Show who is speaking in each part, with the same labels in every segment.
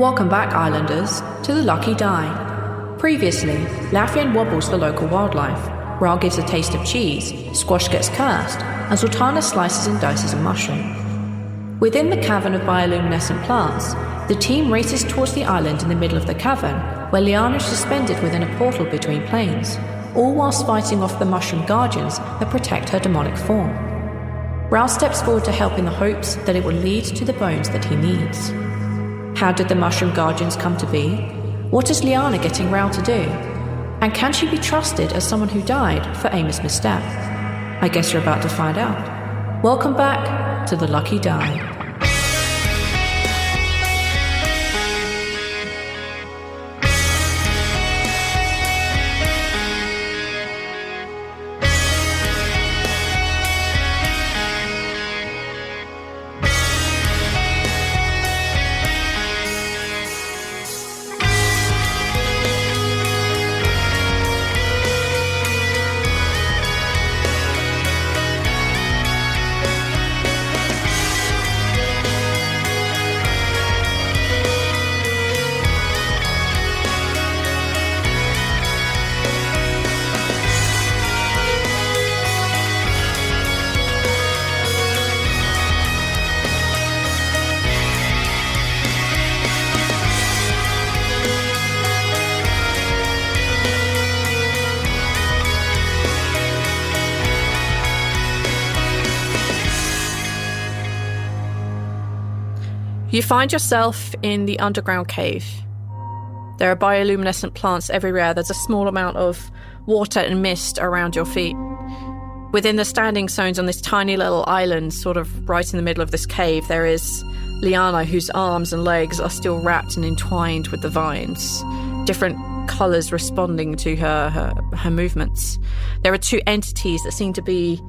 Speaker 1: Welcome back, Islanders, to the Lucky Die. Previously, Laffian wobbles the local wildlife, Rhal gives a taste of cheese, Squash gets cursed, and Zaltanna slices and dices a mushroom. Within the cavern of bioluminescent plants, the team races towards the island in the middle of the cavern, where Liana is suspended within a portal between planes, all whilst fighting off the mushroom guardians that protect her demonic form. Rhal steps forward to help in the hopes that it will lead to the bones that he needs. How did the mushroom guardians come to be? What is Liana getting Rhal to do? And can she be trusted as someone who died for Amy's misstep? I guess you're about to find out. Welcome back to the Lucky Die. You find yourself in the underground cave. There are bioluminescent plants everywhere. There's a small amount of water and mist around your feet. Within the standing stones on this tiny little island, sort of right in the middle of this cave, there is Liana, whose arms and legs are still wrapped and entwined with the vines, different colours responding to her movements. There are two entities that seem to be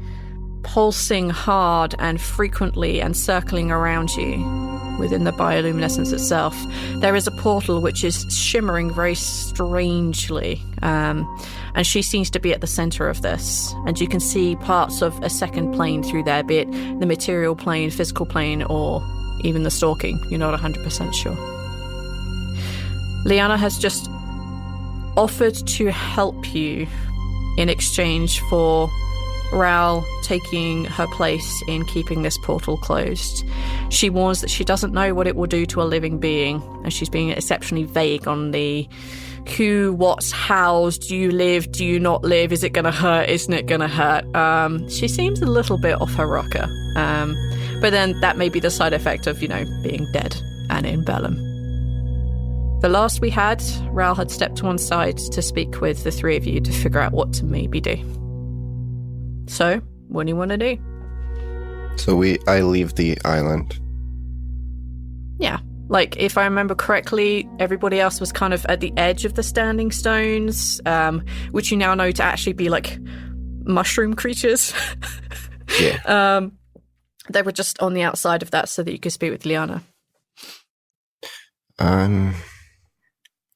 Speaker 1: pulsing hard and frequently and circling around you within the bioluminescence itself. There is a portal which is shimmering very strangely, and she seems to be at the centre of this, and you can see parts of a second plane through there, be it the material plane, physical plane, or even the stalking. You're not 100% sure. Liana has just offered to help you in exchange for Rhal taking her place in keeping this portal closed. She warns that she doesn't know what it will do to a living being, and she's being exceptionally vague on the who, what, hows, do you live, do you not live, is it going to hurt, isn't it going to hurt? She seems a little bit off her rocker. But then that may be the side effect of, being dead and in Bellum. The last we had, Rhal had stepped to one side to speak with the three of you to figure out what to maybe do. So, what do you want to do?
Speaker 2: So I leave the island.
Speaker 1: Yeah. If I remember correctly, everybody else was kind of at the edge of the standing stones, which you now know to actually be mushroom creatures.
Speaker 2: Yeah.
Speaker 1: They were just on the outside of that so that you could speak with Liana.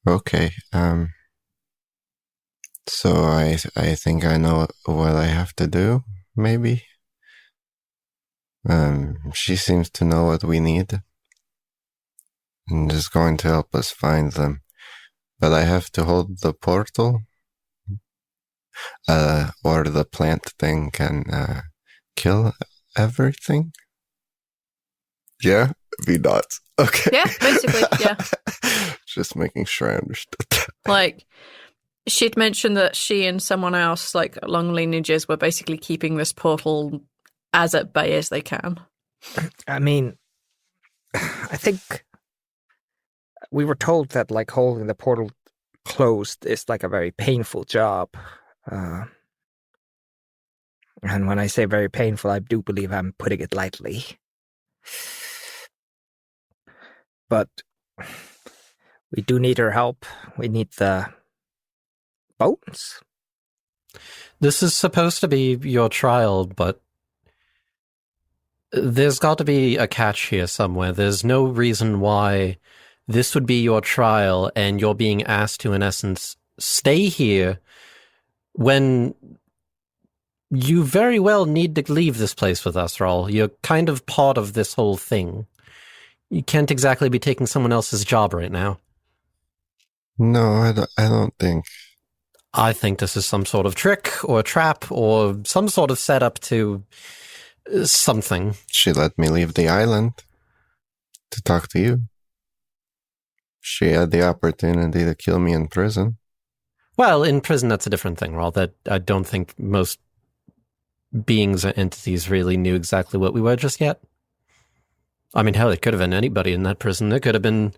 Speaker 2: Okay. So I think I know what I have to do, maybe. She seems to know what we need. And is going to help us find them. But I have to hold the portal. Or the plant thing can kill everything. Yeah, be nuts. Okay.
Speaker 1: Yeah, basically, yeah.
Speaker 2: Just making sure I understood that.
Speaker 1: She'd mentioned that she and someone else, long lineages, were basically keeping this portal as at bay as they can.
Speaker 3: I mean, I think we were told that, holding the portal closed is, a very painful job. And when I say very painful, I do believe I'm putting it lightly. But we do need her help. We need the bones.
Speaker 4: This is supposed to be your trial, but there's got to be a catch here somewhere. There's no reason why this would be your trial and you're being asked to, in essence, stay here when you very well need to leave this place with us, Rhal. You're kind of part of this whole thing. You can't exactly be taking someone else's job right now.
Speaker 2: No, I don't think.
Speaker 4: I think this is some sort of trick or trap or some sort of setup to something.
Speaker 2: She let me leave the island to talk to you. She had the opportunity to kill me in prison.
Speaker 4: Well, in prison, that's a different thing, Rhal. That I don't think most beings or entities really knew exactly what we were just yet. I mean, hell, it could have been anybody in that prison. It could have been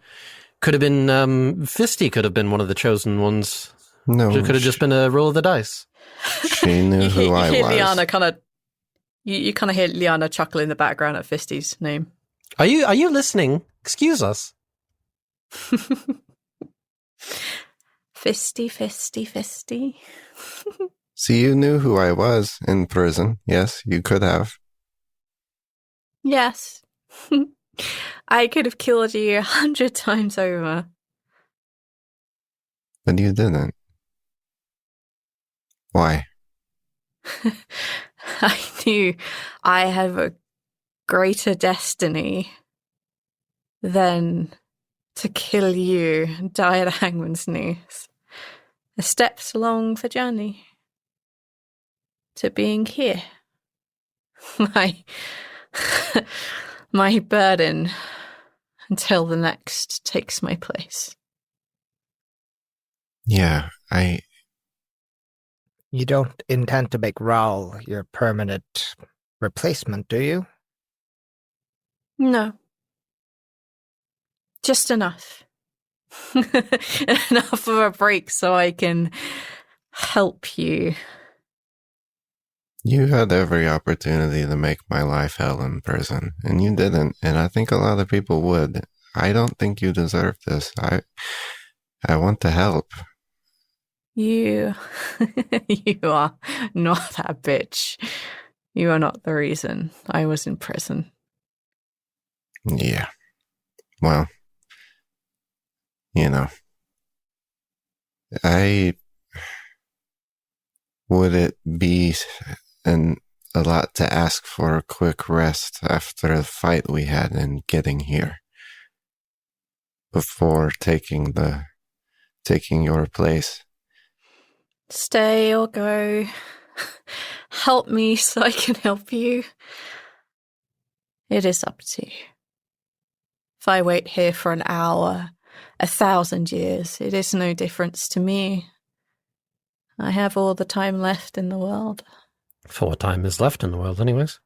Speaker 4: Fisty could have been one of the chosen ones.
Speaker 2: No.
Speaker 4: It could have just been a roll of the dice.
Speaker 2: She knew who I was.
Speaker 1: Liana you kind of hear Liana chuckle in the background at Fisty's name.
Speaker 4: Are you listening? Excuse us.
Speaker 1: Fisty.
Speaker 2: So you knew who I was in prison. Yes, you could have.
Speaker 1: Yes. I could have killed you 100 times over.
Speaker 2: But you didn't. Why?
Speaker 1: I knew I have a greater destiny than to kill you and die at a hangman's noose. The steps along the journey to being here. My burden until the next takes my place.
Speaker 2: Yeah,
Speaker 3: You don't intend to make Rhal your permanent replacement, do you?
Speaker 1: No. Just enough. Enough of a break so I can help you.
Speaker 2: You had every opportunity to make my life hell in prison, and you didn't, and I think a lot of people would. I don't think you deserve this. I want to help.
Speaker 1: You are not that bitch. You are not the reason I was in prison.
Speaker 2: Yeah. Well, you know, would it be a lot to ask for a quick rest after the fight we had in getting here before taking your place?
Speaker 1: Stay or go. Help me so I can help you. It is up to you. If I wait here for an hour, 1,000 years, it is no difference to me. I have all the time left in the world.
Speaker 4: For what time is left in the world, anyways?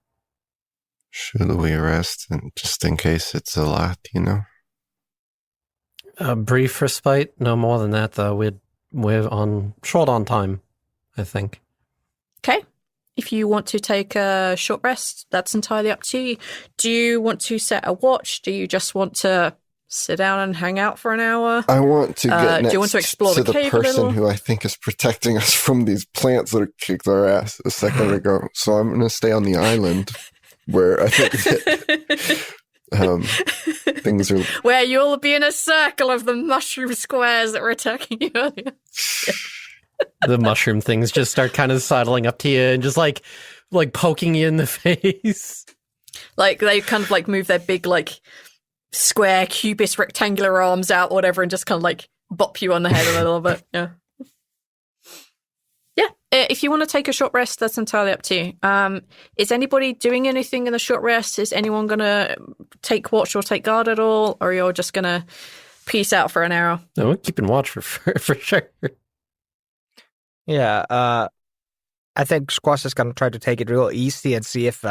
Speaker 2: Should we rest, and just in case it's a lot, you know?
Speaker 4: A brief respite, no more than that, though. We're short on time, I think.
Speaker 1: Okay. If you want to take a short rest, that's entirely up to you. Do you want to set a watch? Do you just want to sit down and hang out for an hour?
Speaker 2: I want to get next
Speaker 1: do you want to explore the cave a
Speaker 2: person
Speaker 1: little?
Speaker 2: who I think is protecting us from these plants that kicked our ass a second ago. So I'm going to stay on the island where I think things are...
Speaker 1: Where you'll be in a circle of the mushroom squares that were attacking you earlier.
Speaker 4: The mushroom things just start kind of sidling up to you and just like poking you in the face.
Speaker 1: Like they kind of like move their big like square cubist rectangular arms out or whatever and just kind of like bop you on the head a little bit. Yeah. If you want to take a short rest, that's entirely up to you. Is anybody doing anything in the short rest? Is anyone going to take watch or take guard at all? Or you're just going to peace out for an hour?
Speaker 4: No, we're keeping watch for sure.
Speaker 3: Yeah, I think Squash is going to try to take it real easy and see if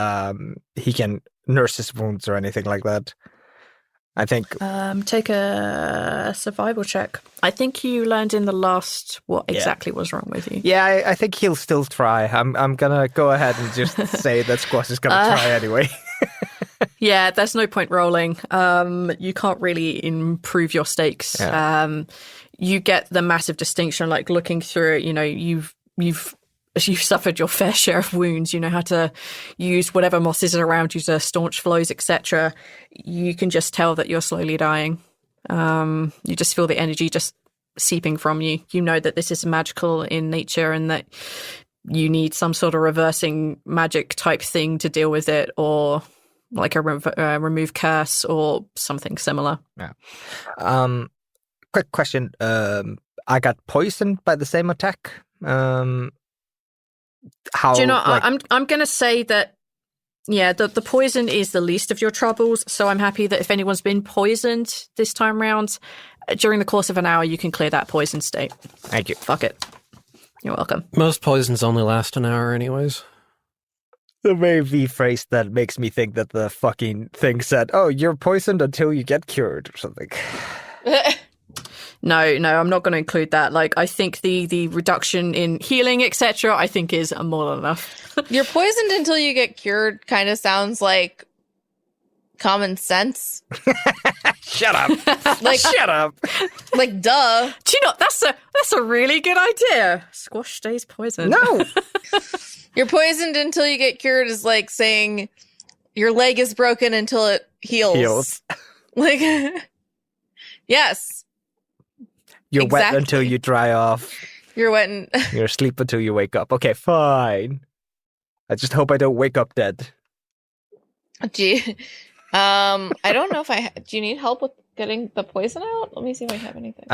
Speaker 3: he can nurse his wounds or anything like that. I think...
Speaker 1: take a survival check. I think you learned in the last what exactly was wrong with you.
Speaker 3: Yeah, I think he'll still try. I'm going to go ahead and just say that Squash is going to try anyway.
Speaker 1: Yeah, there's no point rolling. You can't really improve your stakes.
Speaker 3: Yeah.
Speaker 1: You get the massive distinction, like looking through it, you know, you've suffered your fair share of wounds. You know how to use whatever mosses are around you to staunch flows, etc. You can just tell that you're slowly dying. You just feel the energy just seeping from you. You know that this is magical in nature and that you need some sort of reversing magic type thing to deal with it, or like a remove curse or something similar.
Speaker 3: Yeah. Quick question. I got poisoned by the same attack. How?
Speaker 1: Do you know? I'm going to say that. Yeah, the poison is the least of your troubles. So I'm happy that if anyone's been poisoned this time round, during the course of an hour, you can clear that poison state.
Speaker 3: Thank you.
Speaker 1: Fuck it. You're welcome.
Speaker 4: Most poisons only last an hour anyways.
Speaker 3: The very V phrase that makes me think that the fucking thing said, "Oh, you're poisoned until you get cured" or something.
Speaker 1: No, I'm not going to include that. Like, I think the reduction in healing, etc., I think is more than enough.
Speaker 5: You're poisoned until you get cured kind of sounds like common sense.
Speaker 3: Shut up. Shut up.
Speaker 5: Like, duh.
Speaker 1: Do you know, that's a really good idea. Squash stays poisoned.
Speaker 3: No.
Speaker 5: You're poisoned until you get cured is like saying your leg is broken until it heals. Like, yes.
Speaker 3: You're wet
Speaker 5: Exactly.
Speaker 3: until you dry off.
Speaker 5: You're wet and
Speaker 3: You're asleep until you wake up. Okay, fine. I just hope I don't wake up dead.
Speaker 5: gee. I don't know if do you need help with getting the poison out? Let me see if I have anything.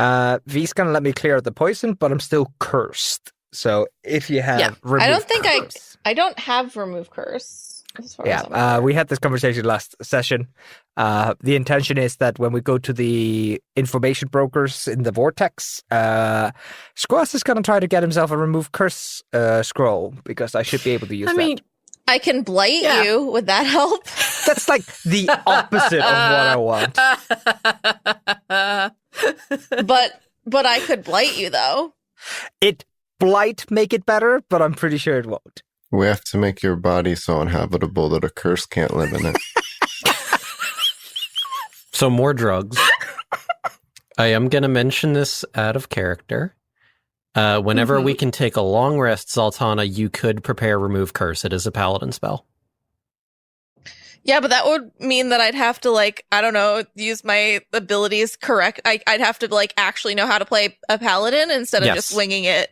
Speaker 3: V's gonna let me clear the poison, but I'm still cursed. So if you have remove
Speaker 5: I don't think
Speaker 3: curse,
Speaker 5: I don't have remove curse. As far as I'm
Speaker 3: yeah,
Speaker 5: aware.
Speaker 3: we had this conversation last session. The intention is that when we go to the information brokers in the vortex, Squash is going to try to get himself a remove curse scroll because I should be able to use that.
Speaker 5: I can blight
Speaker 1: Yeah.
Speaker 5: you. Would that help?
Speaker 3: That's like the opposite of what I want.
Speaker 5: But I could blight you though.
Speaker 3: It Blight make it better, but I'm pretty sure it won't.
Speaker 2: We have to make your body so uninhabitable that a curse can't live in it.
Speaker 4: So more drugs. I am going to mention this out of character. Whenever we can take a long rest, Zaltanna, you could prepare Remove Curse. It is a paladin spell.
Speaker 5: Yeah, but that would mean that I'd have to, like, I don't know, use my abilities correct. I'd have to, like, actually know how to play a paladin instead of just winging it.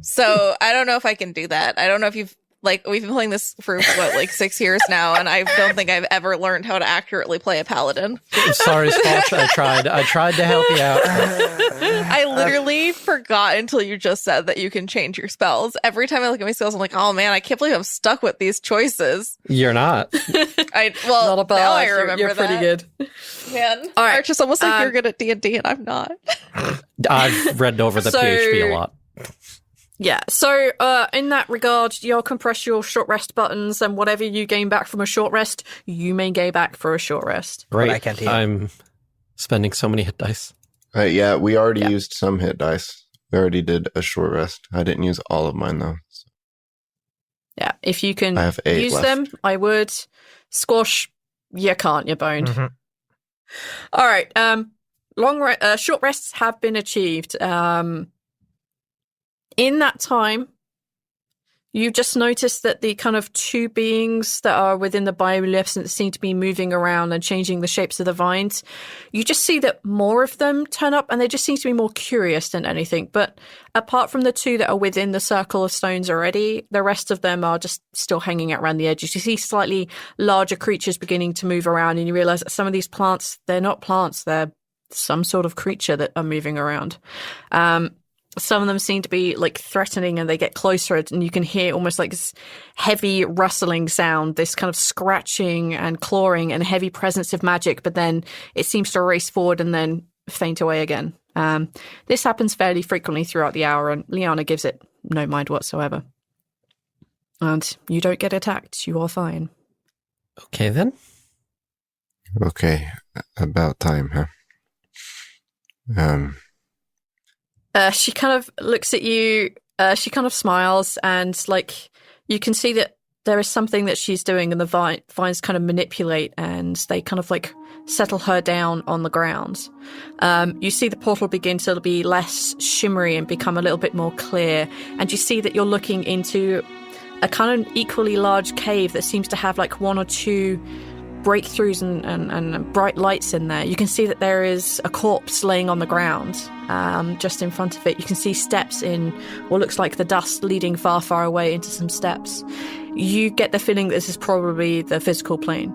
Speaker 5: So I don't know if I can do that. I don't know if you've, like, we've been playing this for, what, like 6 years now, and I don't think I've ever learned how to accurately play a paladin.
Speaker 4: Sorry, Squash. I tried to help you out.
Speaker 5: I literally forgot until you just said that you can change your spells. Every time I look at my spells, I'm like, oh man, I can't believe I'm stuck with these choices.
Speaker 4: You're not.
Speaker 1: Not a bad.
Speaker 5: Now I remember
Speaker 1: you're pretty good.
Speaker 5: Man,
Speaker 1: All right.
Speaker 5: Arch, it's almost like you're good at D&D and I'm not.
Speaker 4: I've read over the PHP a lot.
Speaker 1: Yeah, so in that regard, you'll compress your short rest buttons, and whatever you gain back from a short rest, you may gain back for a short rest.
Speaker 4: Great.
Speaker 3: I can't heal.
Speaker 4: I'm spending so many hit dice.
Speaker 2: Yeah, we already used some hit dice. We already did a short rest. I didn't use all of mine, though. So.
Speaker 1: Yeah, if you can
Speaker 2: I have 8
Speaker 1: use
Speaker 2: left.
Speaker 1: them, I would. Squash, you can't, you're boned.
Speaker 3: Mm-hmm.
Speaker 1: All right, short rests have been achieved. In that time, you just noticed that the kind of 2 beings that are within the bioluminescence seem to be moving around and changing the shapes of the vines. You just see that more of them turn up, and they just seem to be more curious than anything. But apart from the 2 that are within the circle of stones already, the rest of them are just still hanging out around the edges. You see slightly larger creatures beginning to move around, and you realize that some of these plants, they're not plants, they're some sort of creature that are moving around. Some of them seem to be like threatening, and they get closer, and you can hear almost like this heavy rustling sound, this kind of scratching and clawing and heavy presence of magic, but then it seems to race forward and then faint away again. This happens fairly frequently throughout the hour, and Liana gives it no mind whatsoever. And you don't get attacked. You are fine.
Speaker 4: Okay, then.
Speaker 2: Okay, about time, huh?
Speaker 1: She kind of looks at you, she kind of smiles, and like you can see that there is something that she's doing, and the vines kind of manipulate, and they kind of like settle her down on the ground. You see the portal begin to be less shimmery and become a little bit more clear, and you see that you're looking into a kind of equally large cave that seems to have like 1 or 2 breakthroughs and bright lights in there. You can see that there is a corpse laying on the ground just in front of it. You can see steps in what looks like the dust leading far, far away into some steps. You get the feeling that this is probably the physical plane.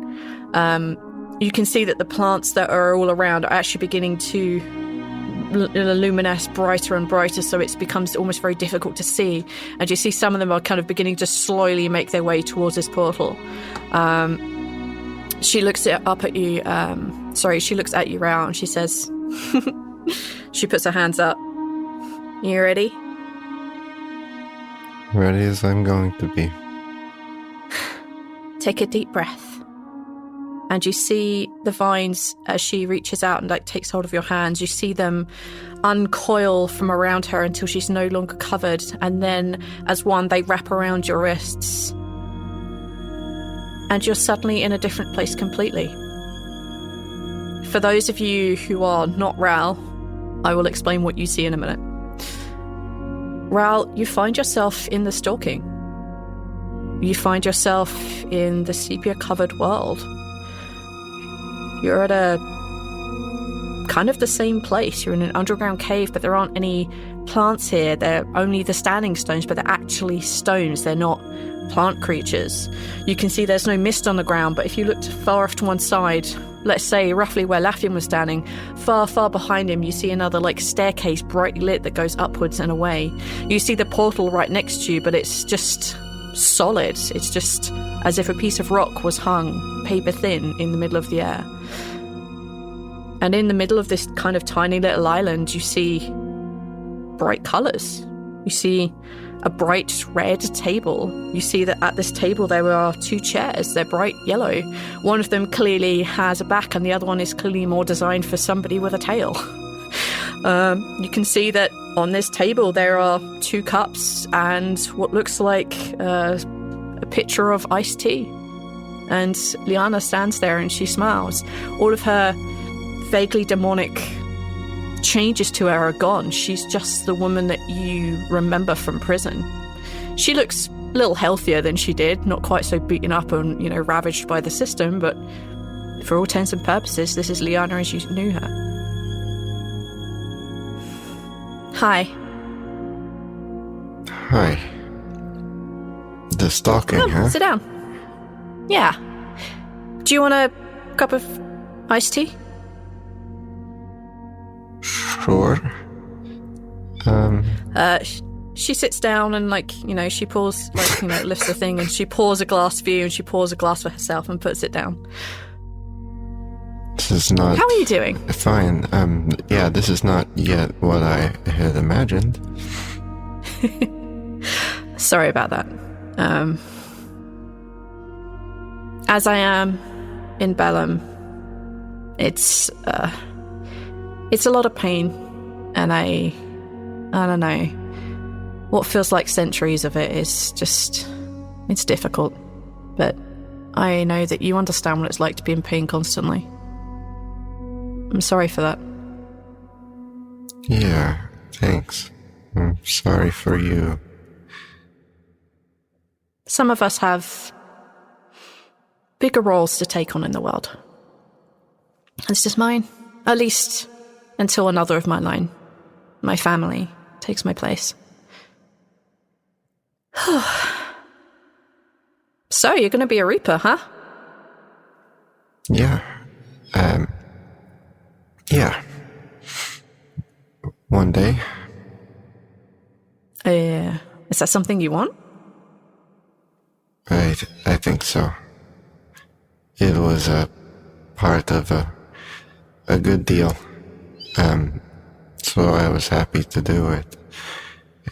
Speaker 1: You can see that the plants that are all around are actually beginning to luminesce brighter and brighter, so it becomes almost very difficult to see. And you see some of them are kind of beginning to slowly make their way towards this portal. She looks up at you. She looks at you, Rhal, and she says, she puts her hands up. You ready?
Speaker 2: Ready as I'm going to be.
Speaker 1: Take a deep breath. And you see the vines as she reaches out and takes hold of your hands. You see them uncoil from around her until she's no longer covered. And then as one, they wrap around your wrists. And you're suddenly in a different place completely. For those of you who are not Rhal, I will explain what you see in a minute. Rhal, you find yourself in the stalking. You find yourself in the sepia-covered world. You're at a kind of the same place. You're in an underground cave, but there aren't any plants here. They're only the standing stones, but they're actually stones. They're not plant creatures. You can see there's no mist on the ground, but if you looked far off to one side, let's say roughly where Laffian was standing, far, far behind him, you see another staircase brightly lit that goes upwards and away. You see the portal right next to you, but it's just solid. It's just as if a piece of rock was hung paper thin in the middle of the air. And in the middle of this kind of tiny little island, you see bright colours. You see a bright red table. You see that at this table there are two chairs. They're bright yellow. One of them clearly has a back and the other one is clearly more designed for somebody with a tail. You can see that on this table there are 2 cups and what looks like a pitcher of iced tea. And Liana stands there and she smiles. All of her vaguely demonic changes to her are gone. She's just the woman that you remember from prison. She looks a little healthier than she did, not quite so beaten up and, ravaged by the system, but for all intents and purposes, this is Liana as you knew her. Hi.
Speaker 2: Hi. The stalking, huh?
Speaker 1: Sit down. Yeah. Do you want a cup of iced tea?
Speaker 2: Sure.
Speaker 1: She sits down and she pours lifts the thing and she pours a glass for you and she pours a glass for herself and puts it down.
Speaker 2: This is not...
Speaker 1: How are you doing?
Speaker 2: Fine. This is not yet what I had imagined.
Speaker 1: Sorry about that. As I am in Bellum, it's a lot of pain, and I don't know. What feels like centuries of it is just, it's difficult. But I know that you understand what it's like to be in pain constantly. I'm sorry for that.
Speaker 2: Yeah, thanks. I'm sorry for you.
Speaker 1: Some of us have bigger roles to take on in the world. It's just mine. At least until another of my line, my family, takes my place. So, you're going to be a Reaper, huh?
Speaker 2: Yeah. Yeah. One day.
Speaker 1: Is that something you want?
Speaker 2: I think so. It was a part of a good deal. So I was happy to do it.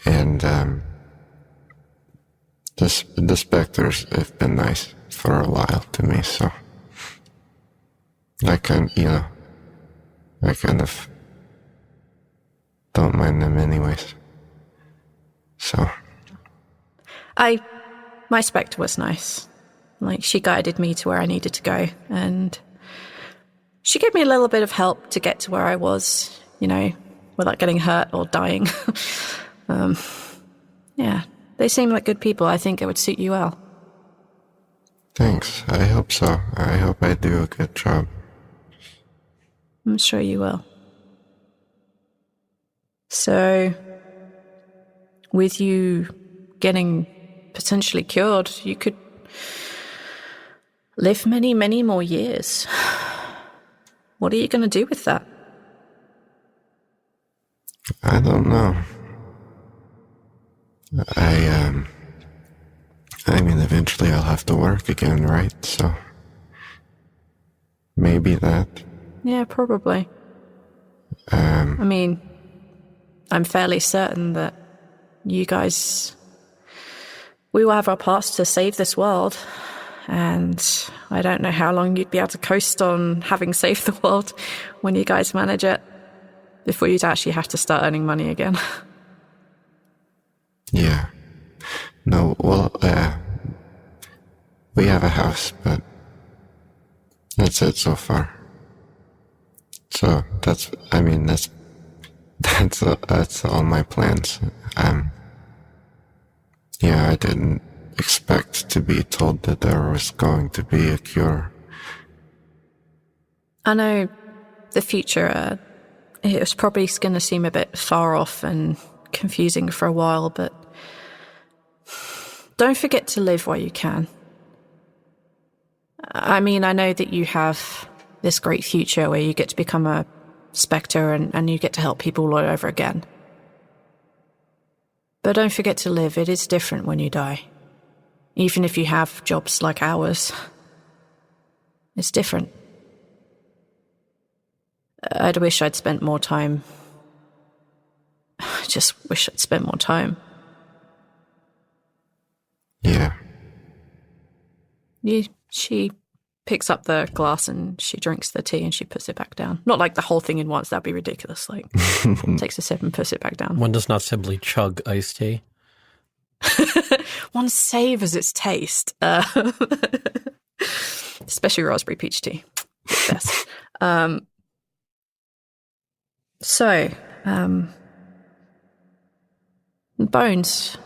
Speaker 2: And the specters have been nice for a while to me, so I kind of don't mind them anyways. So
Speaker 1: my spectre was nice. She guided me to where I needed to go, and she gave me a little bit of help to get to where I was, without getting hurt or dying. Yeah, they seem like good people. I think it would suit you well.
Speaker 2: Thanks. I hope so. I hope I do a good job.
Speaker 1: I'm sure you will. So, with you getting potentially cured, you could Live many, many more years. What are you going to do with that?
Speaker 2: I don't know. I mean, eventually I'll have to work again, right? So, maybe that.
Speaker 1: Yeah, probably. I mean, I'm fairly certain that you guys, we will have our parts to save this world. And I don't know how long you'd be able to coast on having saved the world when you guys manage it before you'd actually have to start earning money again.
Speaker 2: Yeah. No, well, we have a house, but that's it so far. So that's all my plans. Yeah, I didn't expect to be told that there was going to be a cure.
Speaker 1: I know the future, it was probably going to seem a bit far off and confusing for a while, but don't forget to live while you can. I mean, I know that you have this great future where you get to become a Spectre and you get to help people all over again. But don't forget to live. It is different when you die. Even if you have jobs like ours, it's different. I'd wish I'd spent more time. I just wish I'd spent more time.
Speaker 2: Yeah.
Speaker 1: She picks up the glass and she drinks the tea and she puts it back down. Not like the whole thing in once, that'd be ridiculous. Like, takes a sip and puts it back down.
Speaker 4: One does not simply chug iced tea.
Speaker 1: One savours its taste. Especially raspberry peach tea. The best. Bones.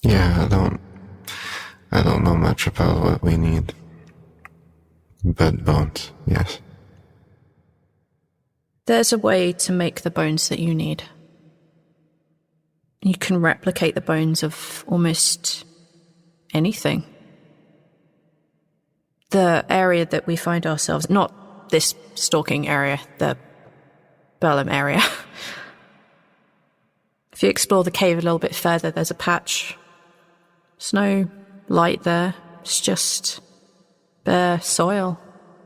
Speaker 2: Yeah, I don't know much about what we need. But bones, yes.
Speaker 1: There's a way to make the bones that you need. You can replicate the bones of almost anything. The area that we find ourselves, not this stalking area, the Bellum area. If you explore the cave a little bit further, there's a patch. There's no light there. It's just bare soil,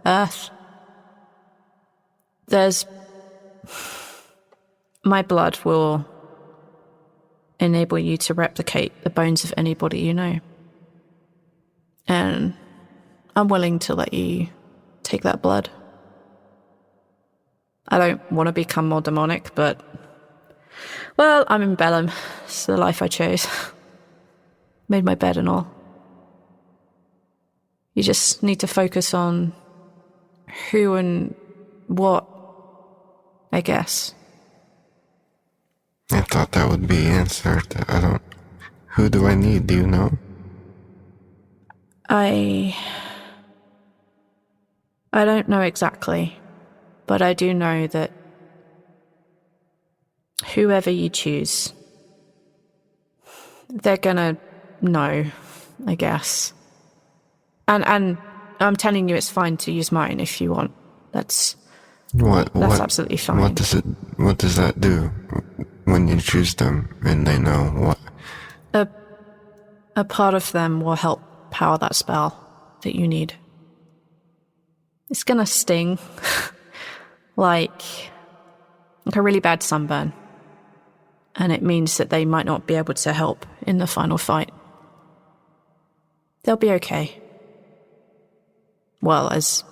Speaker 1: earth. My blood will enable you to replicate the bones of anybody you know. And I'm willing to let you take that blood. I don't want to become more demonic, but, well, I'm in Bellum. It's the life I chose. Made my bed and all. You just need to focus on who and what, I guess.
Speaker 2: I thought that would be answered. Who do I need, do you know?
Speaker 1: I don't know exactly, but I do know that whoever you choose, they're gonna know, I guess. And I'm telling you, it's fine to use mine if you want. That's absolutely fine.
Speaker 2: What does that do when you choose them and they know what?
Speaker 1: A part of them will help power that spell that you need. It's gonna sting. like a really bad sunburn. And it means that they might not be able to help in the final fight. They'll be okay. Well, as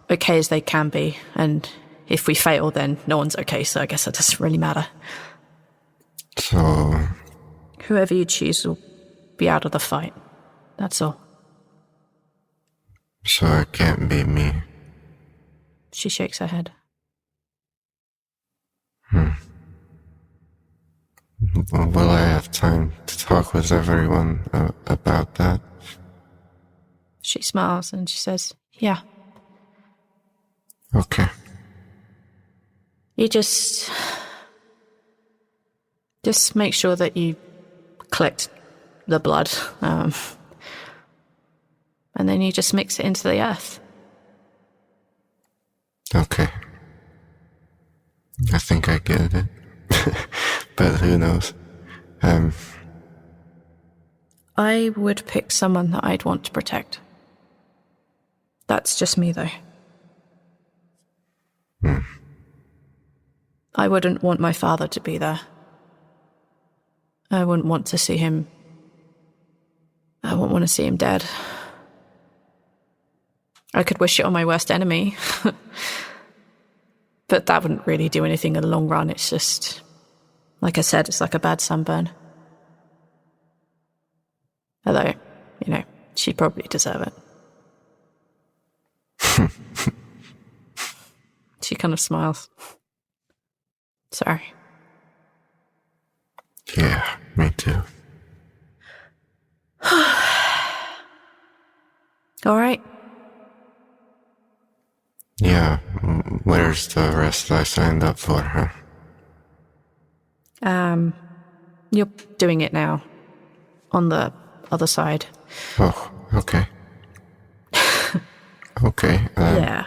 Speaker 1: okay as they can be, and if we fail, then no one's okay, so I guess it doesn't really matter.
Speaker 2: So...
Speaker 1: whoever you choose will be out of the fight. That's all.
Speaker 2: So it can't be me.
Speaker 1: She shakes her head.
Speaker 2: Well, will I have time to talk with everyone about that?
Speaker 1: She smiles and she says, yeah.
Speaker 2: Okay.
Speaker 1: You just make sure that you collect the blood. and then you just mix it into the earth.
Speaker 2: Okay. I think I get it. But who knows?
Speaker 1: I would pick someone that I'd want to protect. That's just me, though. I wouldn't want my father to be there. I wouldn't want to see him. I wouldn't want to see him dead. I could wish it on my worst enemy. But that wouldn't really do anything in the long run. It's just, like I said, it's like a bad sunburn. Although, she'd probably deserve it. She kind of smiles. Sorry.
Speaker 2: Yeah, me too.
Speaker 1: All right.
Speaker 2: Yeah, where's the rest I signed up for, huh?
Speaker 1: You're doing it now. On the other side.
Speaker 2: Oh, okay. Okay.
Speaker 1: Yeah.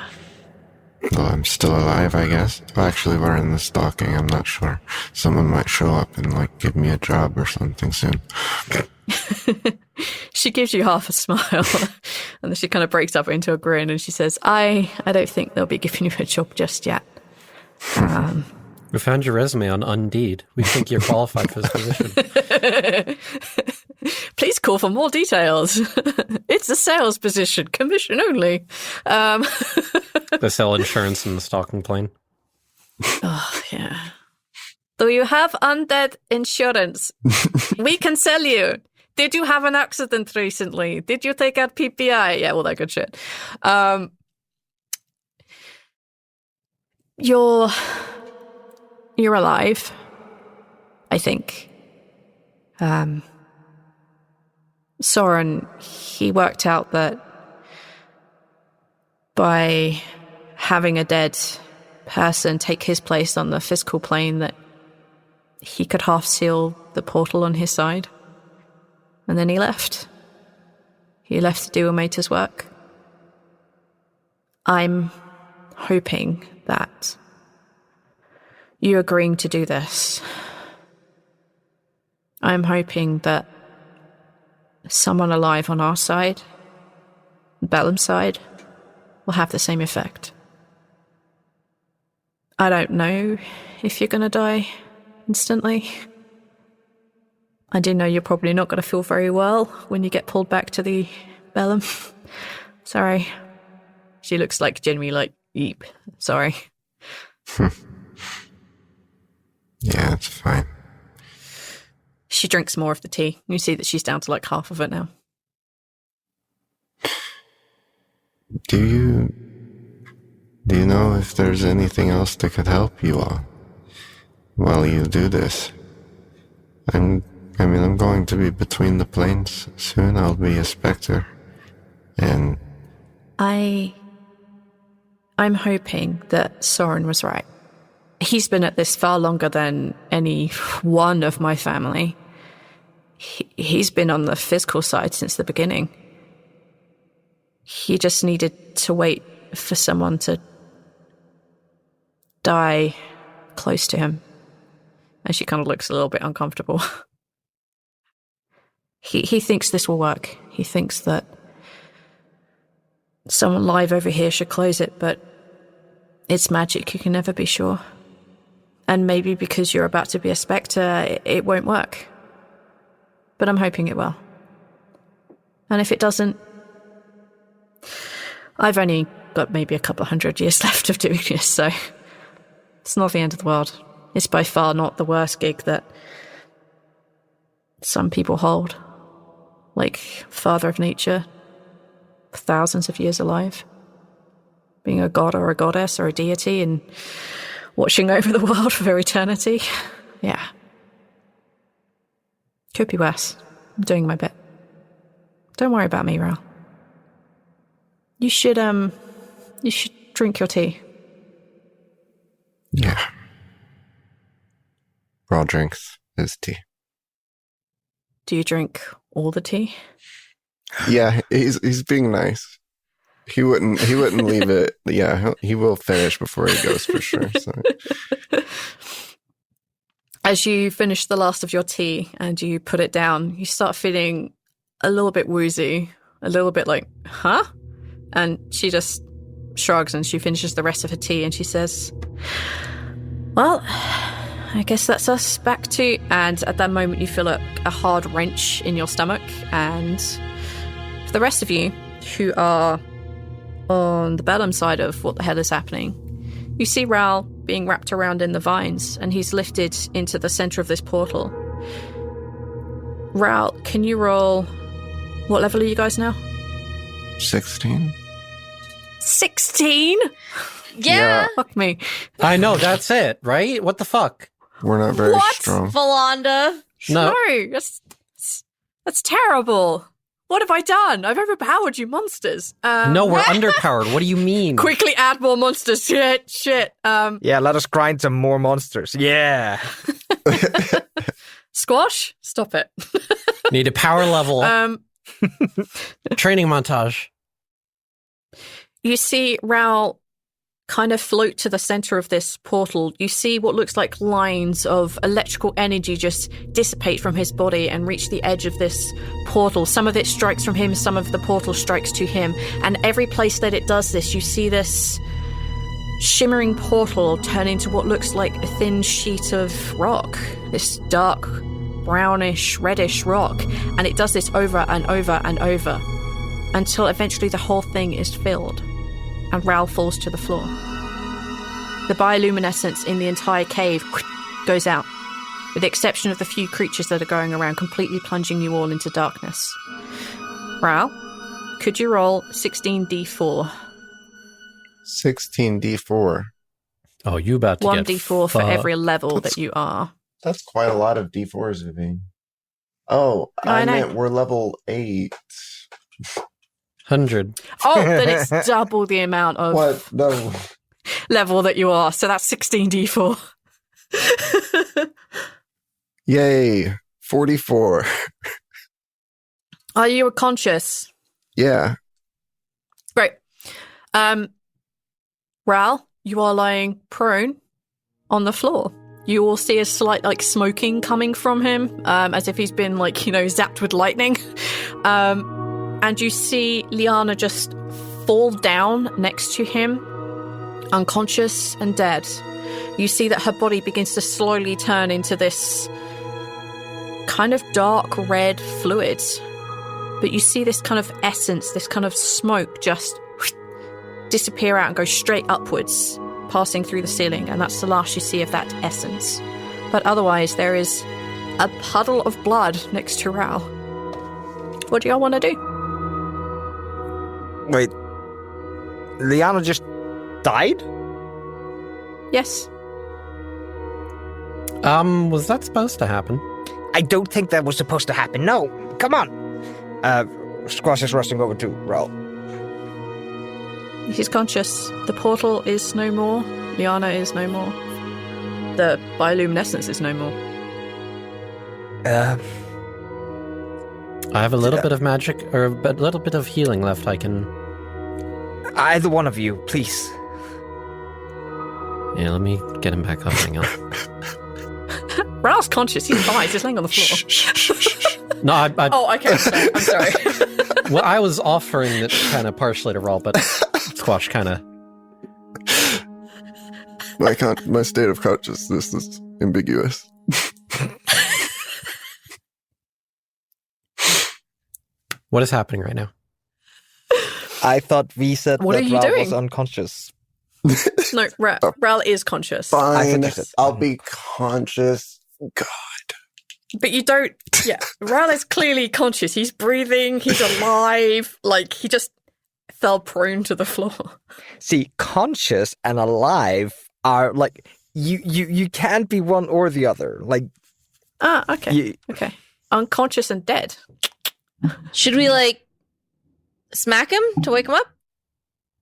Speaker 2: Well, I'm still alive, I guess. Well, actually, we're in the stalking. I'm not sure. Someone might show up and, give me a job or something soon.
Speaker 1: She gives you half a smile, and then she kind of breaks up into a grin, and she says, I don't think they'll be giving you a job just yet.
Speaker 4: We found your resume on Indeed. We think you're qualified for this position.
Speaker 1: Please call for more details. It's a sales position, commission only.
Speaker 4: They sell insurance in the stalking plane.
Speaker 1: Oh, yeah. Do you have undead insurance? We can sell you. Did you have an accident recently? Did you take out PPI? Yeah, all that good shit. You're alive, I think. Soren, he worked out that by having a dead person take his place on the physical plane, that he could half seal the portal on his side. And then he left. He left to do Amator's work. I'm hoping that you agreeing to do this, I'm hoping that someone alive on our side, Bellum's side, will have the same effect. I don't know if you're going to die instantly. I do know you're probably not going to feel very well when you get pulled back to the Bellum. Sorry. She looks genuinely yeep. Sorry.
Speaker 2: Yeah, it's fine.
Speaker 1: She drinks more of the tea. You see that she's down to half of it now.
Speaker 2: Do you know if there's anything else that could help you all while you do this? I'm going to be between the planes soon. I'll be a specter. And
Speaker 1: I'm hoping that Soren was right. He's been at this far longer than any one of my family. He's been on the physical side since the beginning. He just needed to wait for someone to die close to him. And she kind of looks a little bit uncomfortable. He thinks this will work. He thinks that someone live over here should close it, but it's magic. You can never be sure. And maybe because you're about to be a spectre, it won't work. But I'm hoping it will. And if it doesn't, I've only got maybe a couple 100 years left of doing this, so it's not the end of the world. It's by far not the worst gig that some people hold. Like Father of Nature, thousands of years alive. Being a god or a goddess or a deity and watching over the world for eternity. Yeah. Could be worse. I'm doing my bit. Don't worry about me, Rhal. You should drink your tea.
Speaker 2: yeah. Rhal drinks his tea.
Speaker 1: Do you drink all the tea?
Speaker 2: Yeah, he's being nice. He wouldn't leave it. Yeah, he will finish before he goes for sure. So.
Speaker 1: As you finish the last of your tea and you put it down, you start feeling a little bit woozy, a little bit like, huh? And she just shrugs and she finishes the rest of her tea and she says, well, I guess that's us back to... And at that moment you feel a hard wrench in your stomach. And for the rest of you who are on the Bellum side of what the hell is happening, you see Rhal being wrapped around in the vines, and he's lifted into the center of this portal. Rhal, can you roll... What level are you guys now?
Speaker 2: 16.
Speaker 1: 16?
Speaker 5: Yeah.
Speaker 1: Fuck me.
Speaker 4: I know, that's it, right? What the fuck?
Speaker 2: We're not very
Speaker 1: What?
Speaker 2: strong.
Speaker 5: Valanda.
Speaker 4: No.
Speaker 1: That's terrible. What have I done? I've overpowered you monsters.
Speaker 4: No, we're underpowered. What do you mean?
Speaker 1: Quickly add more monsters. Shit.
Speaker 3: Yeah, let us grind some more monsters. Yeah.
Speaker 1: Squash? Stop it.
Speaker 4: Need a power level. Training montage.
Speaker 1: You see Rhal kind of float to the center of this portal. You see what looks like lines of electrical energy just dissipate from his body and reach the edge of this portal. Some of it strikes from him, some of the portal strikes to him. And every place that it does this, you see this shimmering portal turn into what looks like a thin sheet of rock. This dark, brownish, reddish rock. And it does this over and over and over until eventually the whole thing is filled. And Rhal falls to the floor. The bioluminescence in the entire cave goes out, with the exception of the few creatures that are going around, completely plunging you all into darkness. Rhal, could you roll 16d4?
Speaker 2: 16d4.
Speaker 4: Oh, you about to get
Speaker 1: 1d4 for every level that you are.
Speaker 2: That's quite a lot of d4s, Vivi. Oh, I meant we're level 8.
Speaker 4: 100.
Speaker 1: Oh, then it's double the amount of
Speaker 2: What? No.
Speaker 1: level that you are, so that's 16d4.
Speaker 2: Yay. 44.
Speaker 1: Are you conscious?
Speaker 2: Yeah.
Speaker 1: Great. Rhal, you are lying prone on the floor. You will see a slight, smoking coming from him, as if he's been, zapped with lightning. And you see Liana just fall down next to him, unconscious and dead. You see that her body begins to slowly turn into this kind of dark red fluid. But you see this kind of essence, this kind of smoke just disappear out and go straight upwards, passing through the ceiling. And that's the last you see of that essence. But otherwise, there is a puddle of blood next to Rhal. What do y'all want to do?
Speaker 3: Wait. Liana just died?
Speaker 1: Yes.
Speaker 4: Was that supposed to happen?
Speaker 3: I don't think that was supposed to happen. No, come on. Squash is rushing over to Rhal.
Speaker 1: He's conscious. The portal is no more. Liana is no more. The bioluminescence is no more.
Speaker 4: I have a little bit of magic, or a little bit of healing left. I can...
Speaker 3: Either one of you, please.
Speaker 4: Yeah, let me get him back up. Hang on.
Speaker 1: Rhal's conscious. He's fine. He's just laying on the floor.
Speaker 4: No, I...
Speaker 1: Oh, okay. I'm sorry.
Speaker 4: Well, I was offering it kind of partially to Rhal, but Squash kind of...
Speaker 2: My state of consciousness is ambiguous.
Speaker 4: What is happening right now?
Speaker 3: I thought we said
Speaker 1: What
Speaker 3: that
Speaker 1: are you
Speaker 3: Rhal
Speaker 1: doing?
Speaker 3: was unconscious.
Speaker 1: No, Rhal is conscious.
Speaker 2: Fine.
Speaker 3: it.
Speaker 2: I'll be conscious. God.
Speaker 1: But you don't... Yeah, Rhal is clearly conscious. He's breathing. He's alive. He just fell prone to the floor.
Speaker 3: See, conscious and alive are you can't be one or the other.
Speaker 1: Okay. Okay. Unconscious and dead.
Speaker 5: Should we smack him to wake him up?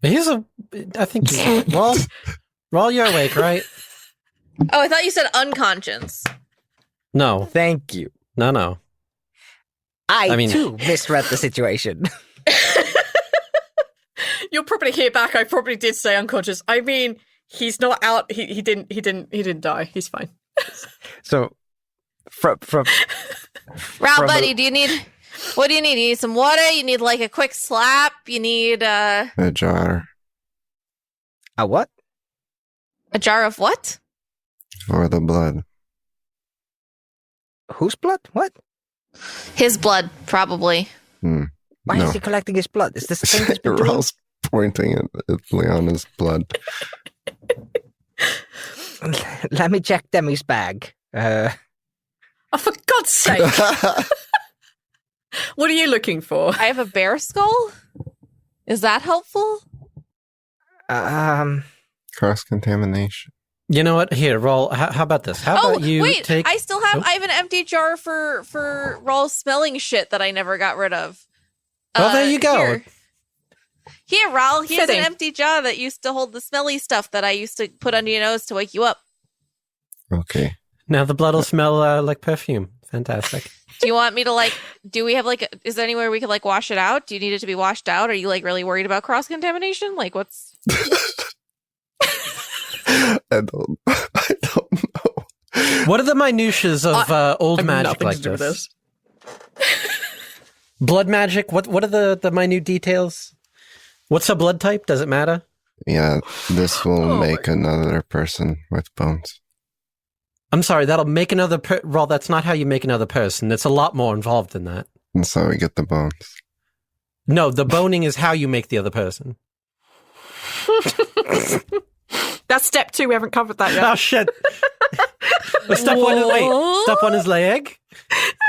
Speaker 4: I think he's... Rhal, you're awake, right?
Speaker 5: Oh, I thought you said unconscious.
Speaker 4: No.
Speaker 3: Thank you.
Speaker 4: No.
Speaker 3: I mean, too misread the situation.
Speaker 1: You'll probably hear back. I probably did say unconscious. I mean, he's not out. He didn't die. He's fine.
Speaker 3: So, from
Speaker 5: Rhal, buddy, what do you need? You need some water? You need like a quick slap? You need
Speaker 2: a jar.
Speaker 3: A what?
Speaker 5: A jar of what?
Speaker 2: For the blood.
Speaker 3: Whose blood? What?
Speaker 5: His blood, probably.
Speaker 3: Why is he collecting his blood? Is this the thing that's been doing?
Speaker 2: Rhal's pointing at Liana's blood.
Speaker 3: Let me check Demi's bag.
Speaker 1: Oh, for God's sake! What are you looking for?
Speaker 5: I have a bear skull. Is that helpful?
Speaker 2: Cross-contamination.
Speaker 4: You know what? Here, Rhal, how about this? How about you
Speaker 5: wait,
Speaker 4: take...
Speaker 5: I still have... I have an empty jar for Rhal's smelling shit that I never got rid of.
Speaker 4: Well, there you go.
Speaker 5: Here, Rhal, here's
Speaker 1: Fitting.
Speaker 5: an empty jar that used to hold the smelly stuff that I used to put under your nose to wake you up.
Speaker 2: Okay.
Speaker 4: Now the blood will smell like perfume. Fantastic.
Speaker 5: Do you want me to, like... Do we have, like... Is there anywhere we could, like, wash it out? Do you need it to be washed out? Are you, like, really worried about cross-contamination? Like, what's...
Speaker 2: I don't know.
Speaker 4: What are the minutiae of old magic like this? Blood magic? What are the minute details? What's a blood type? Does it matter?
Speaker 2: Yeah, this will make another person with bones.
Speaker 4: I'm sorry, that'll make another Rhal, that's not how you make another person. It's a lot more involved than that.
Speaker 2: And so we get the bones.
Speaker 4: No, the boning is how you make the other person.
Speaker 1: That's step 2. We haven't covered that yet.
Speaker 4: Oh, shit. Well, step one is lay egg?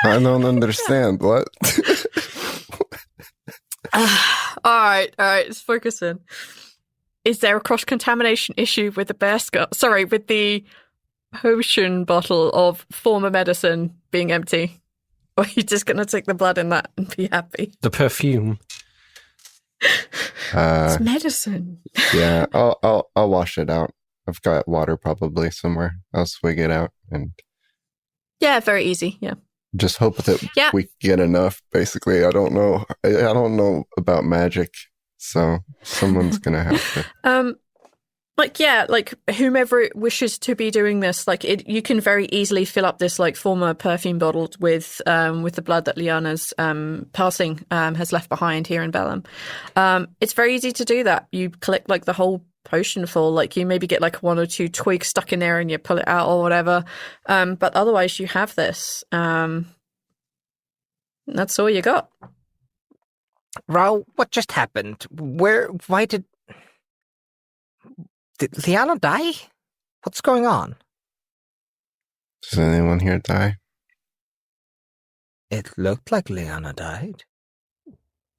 Speaker 2: I don't understand. What?
Speaker 1: All right, let's focus in. Is there a cross-contamination issue with the bear skull? Sorry, with the potion bottle of former medicine being empty? Or are you just going to take the blood in that and be happy?
Speaker 4: The perfume.
Speaker 1: It's medicine.
Speaker 2: Yeah, I'll wash it out. I've got water probably somewhere. I'll swig it out and...
Speaker 1: Yeah, very easy, yeah.
Speaker 2: Just hope that we get enough, basically. I don't know. I don't know about magic, so someone's going to have to...
Speaker 1: like whomever wishes to be doing this, you can very easily fill up this like former perfume bottle with the blood that Liana's passing has left behind here in Bellum. It's very easy to do that. You collect like the whole potion full, like you maybe get like 1 or 2 twigs stuck in there and you pull it out or whatever. But otherwise you have this. That's all you got.
Speaker 3: Rhal, what just happened? Why did Liana die? What's going on?
Speaker 2: Does anyone here die?
Speaker 3: It looked like Liana died.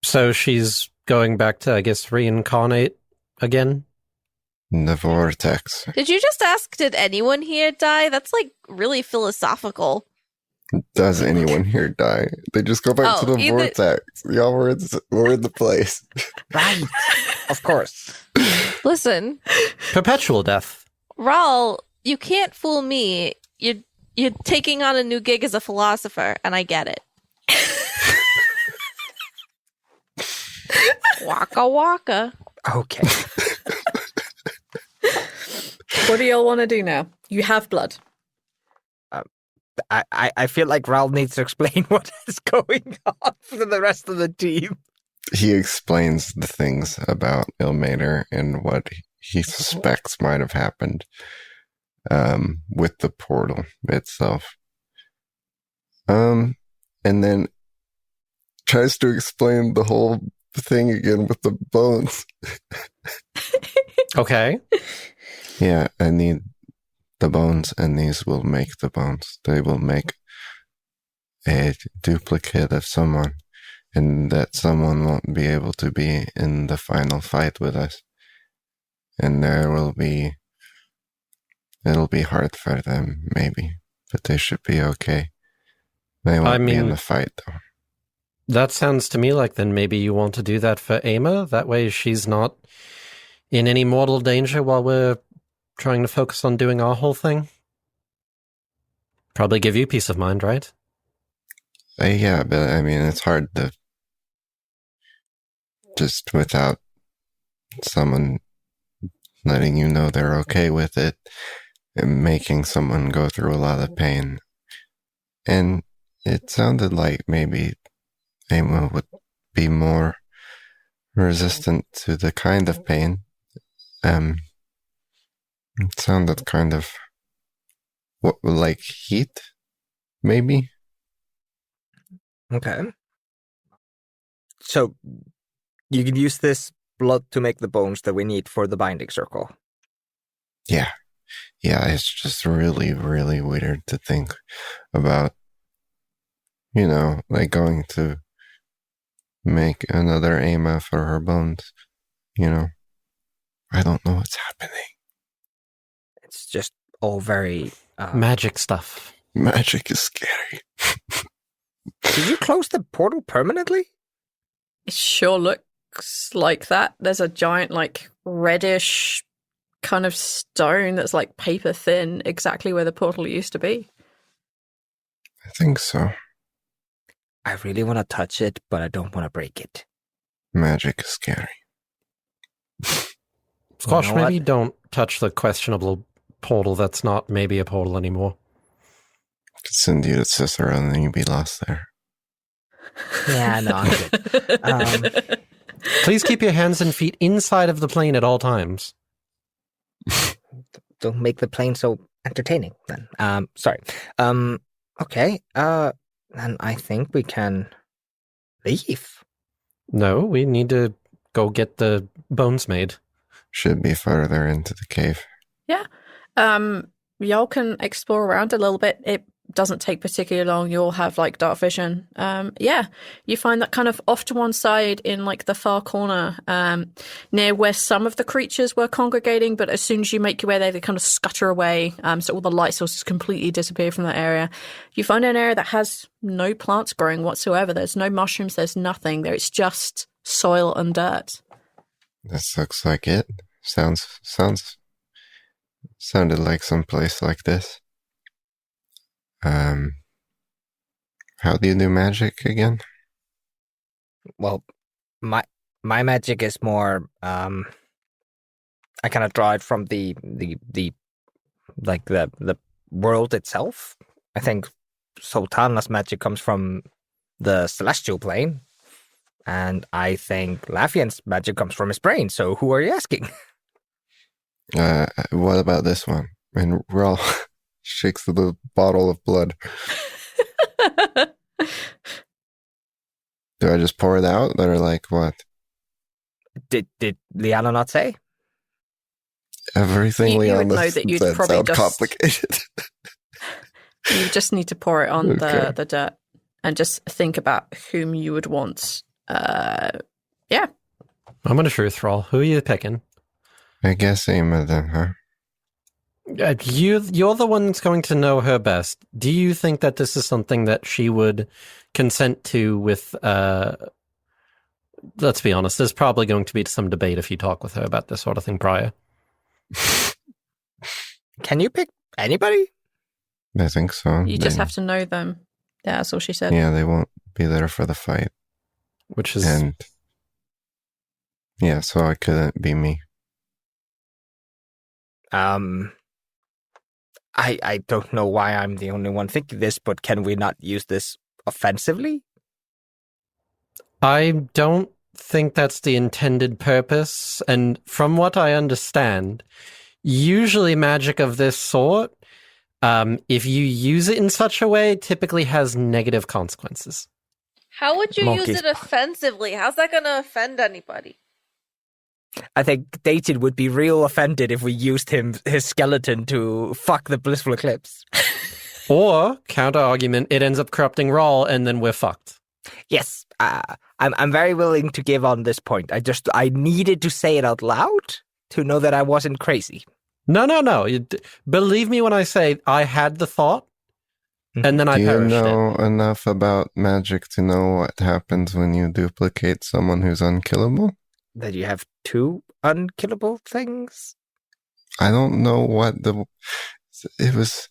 Speaker 4: So she's going back to, I guess, reincarnate again?
Speaker 2: In the vortex.
Speaker 5: Did you just ask, did anyone here die? That's like really philosophical.
Speaker 2: Does anyone here die? They just go back to the vortex. Y'all were in the place.
Speaker 3: Right. Of course.
Speaker 5: Listen.
Speaker 4: Perpetual death.
Speaker 5: Rhal, you can't fool me. You're taking on a new gig as a philosopher, and I get it. Waka waka.
Speaker 3: Okay.
Speaker 1: What do y'all want to do now? You have blood.
Speaker 3: I feel like Rhal needs to explain what is going on for the rest of the team.
Speaker 2: He explains the things about Ilmater and what he suspects might have happened with the portal itself. And then tries to explain the whole thing again with the bones.
Speaker 4: Okay.
Speaker 2: Yeah, I need the bones, and these will make the bones. They will make a duplicate of someone, and that someone won't be able to be in the final fight with us. And it'll be hard for them, maybe, but they should be okay. They won't be in the fight, though.
Speaker 4: That sounds to me like then maybe you want to do that for Ama. That way she's not in any mortal danger while we're trying to focus on doing our whole thing. Probably give you peace of mind, right?
Speaker 2: Yeah, but I mean, it's hard to just without someone letting you know they're okay with it and making someone go through a lot of pain. And it sounded like maybe Emma would be more resistant to the kind of pain. It sounded kind of like heat, maybe.
Speaker 3: Okay. So you can use this blood to make the bones that we need for the binding circle.
Speaker 2: Yeah, it's just really, really weird to think about, like going to make another Ama for her bones. I don't know what's happening.
Speaker 3: It's just all very...
Speaker 4: magic stuff.
Speaker 2: Magic is scary.
Speaker 3: Did you close the portal permanently?
Speaker 1: It sure looks like that. There's a giant, like, reddish kind of stone that's like paper thin, exactly where the portal used to be.
Speaker 2: I think so.
Speaker 3: I really want to touch it, but I don't want to break it.
Speaker 2: Magic is scary.
Speaker 4: Squash, maybe don't touch the questionable portal that's not maybe a portal anymore.
Speaker 2: I could send you to Cicero and then you'd be lost there.
Speaker 3: Yeah, no, I'm good.
Speaker 4: Please keep your hands and feet inside of the plane at all times.
Speaker 3: Don't make the plane so entertaining, then. Sorry. Okay. Then I think we can leave.
Speaker 4: No, we need to go get the bones made.
Speaker 2: Should be further into the cave.
Speaker 1: Yeah. Y'all can explore around a little bit. It doesn't take particularly long. You'll have like dark vision. Yeah, you find that kind of off to one side in like the far corner, near where some of the creatures were congregating, but as soon as you make your way there, they kind of scutter away. So all the light sources completely disappear from that area. You find an area that has no plants growing whatsoever. There's no mushrooms. There's nothing there. It's just soil and dirt.
Speaker 2: This looks like it. Sounded like some place like this. How do you do magic again?
Speaker 3: Well, my magic is more, I kind of draw it from the world itself. I think Zaltanna's magic comes from the celestial plane, and I think Lafian's magic comes from his brain. So who are you asking?
Speaker 2: What about this one? And Rhal shakes the bottle of blood. Do I just pour it out, or like what?
Speaker 3: Did Liana not say?
Speaker 2: Everything
Speaker 1: you would
Speaker 2: Liana
Speaker 1: know that you'd
Speaker 2: said
Speaker 1: probably
Speaker 2: sound
Speaker 1: just
Speaker 2: complicated.
Speaker 1: You just need to pour it on
Speaker 2: Okay.
Speaker 1: the dirt and just think about whom you would want. Yeah.
Speaker 4: I'm going to truth roll. Who are you picking?
Speaker 2: I guess Emma then, huh?
Speaker 4: You're the one that's going to know her best. Do you think that this is something that she would consent to with, let's be honest, there's probably going to be some debate if you talk with her about this sort of thing prior.
Speaker 3: Can you pick anybody?
Speaker 2: I think so.
Speaker 1: You just have to know them. Yeah, that's all she said.
Speaker 2: Yeah, they won't be there for the fight.
Speaker 4: Which is...
Speaker 2: And yeah, so it couldn't be me.
Speaker 3: I don't know why I'm the only one thinking this, but can we not use this offensively?
Speaker 4: I don't think that's the intended purpose, and from what I understand, usually magic of this sort, if you use it in such a way, typically has negative consequences.
Speaker 5: How would you
Speaker 3: Monkeys.
Speaker 5: use it offensively? How's that going to offend anybody?
Speaker 3: I think Dated would be real offended if we used his skeleton to fuck the blissful eclipse.
Speaker 4: Or, counter-argument, it ends up corrupting Rhal, and then we're fucked.
Speaker 3: Yes, I'm very willing to give on this point. I needed to say it out loud to know that I wasn't crazy.
Speaker 4: No. Believe me when I say I had the thought, and then I
Speaker 2: Do you
Speaker 4: perished
Speaker 2: know enough about magic to know what happens when you duplicate someone who's unkillable?
Speaker 3: That you have two unkillable things?
Speaker 2: I don't know what it was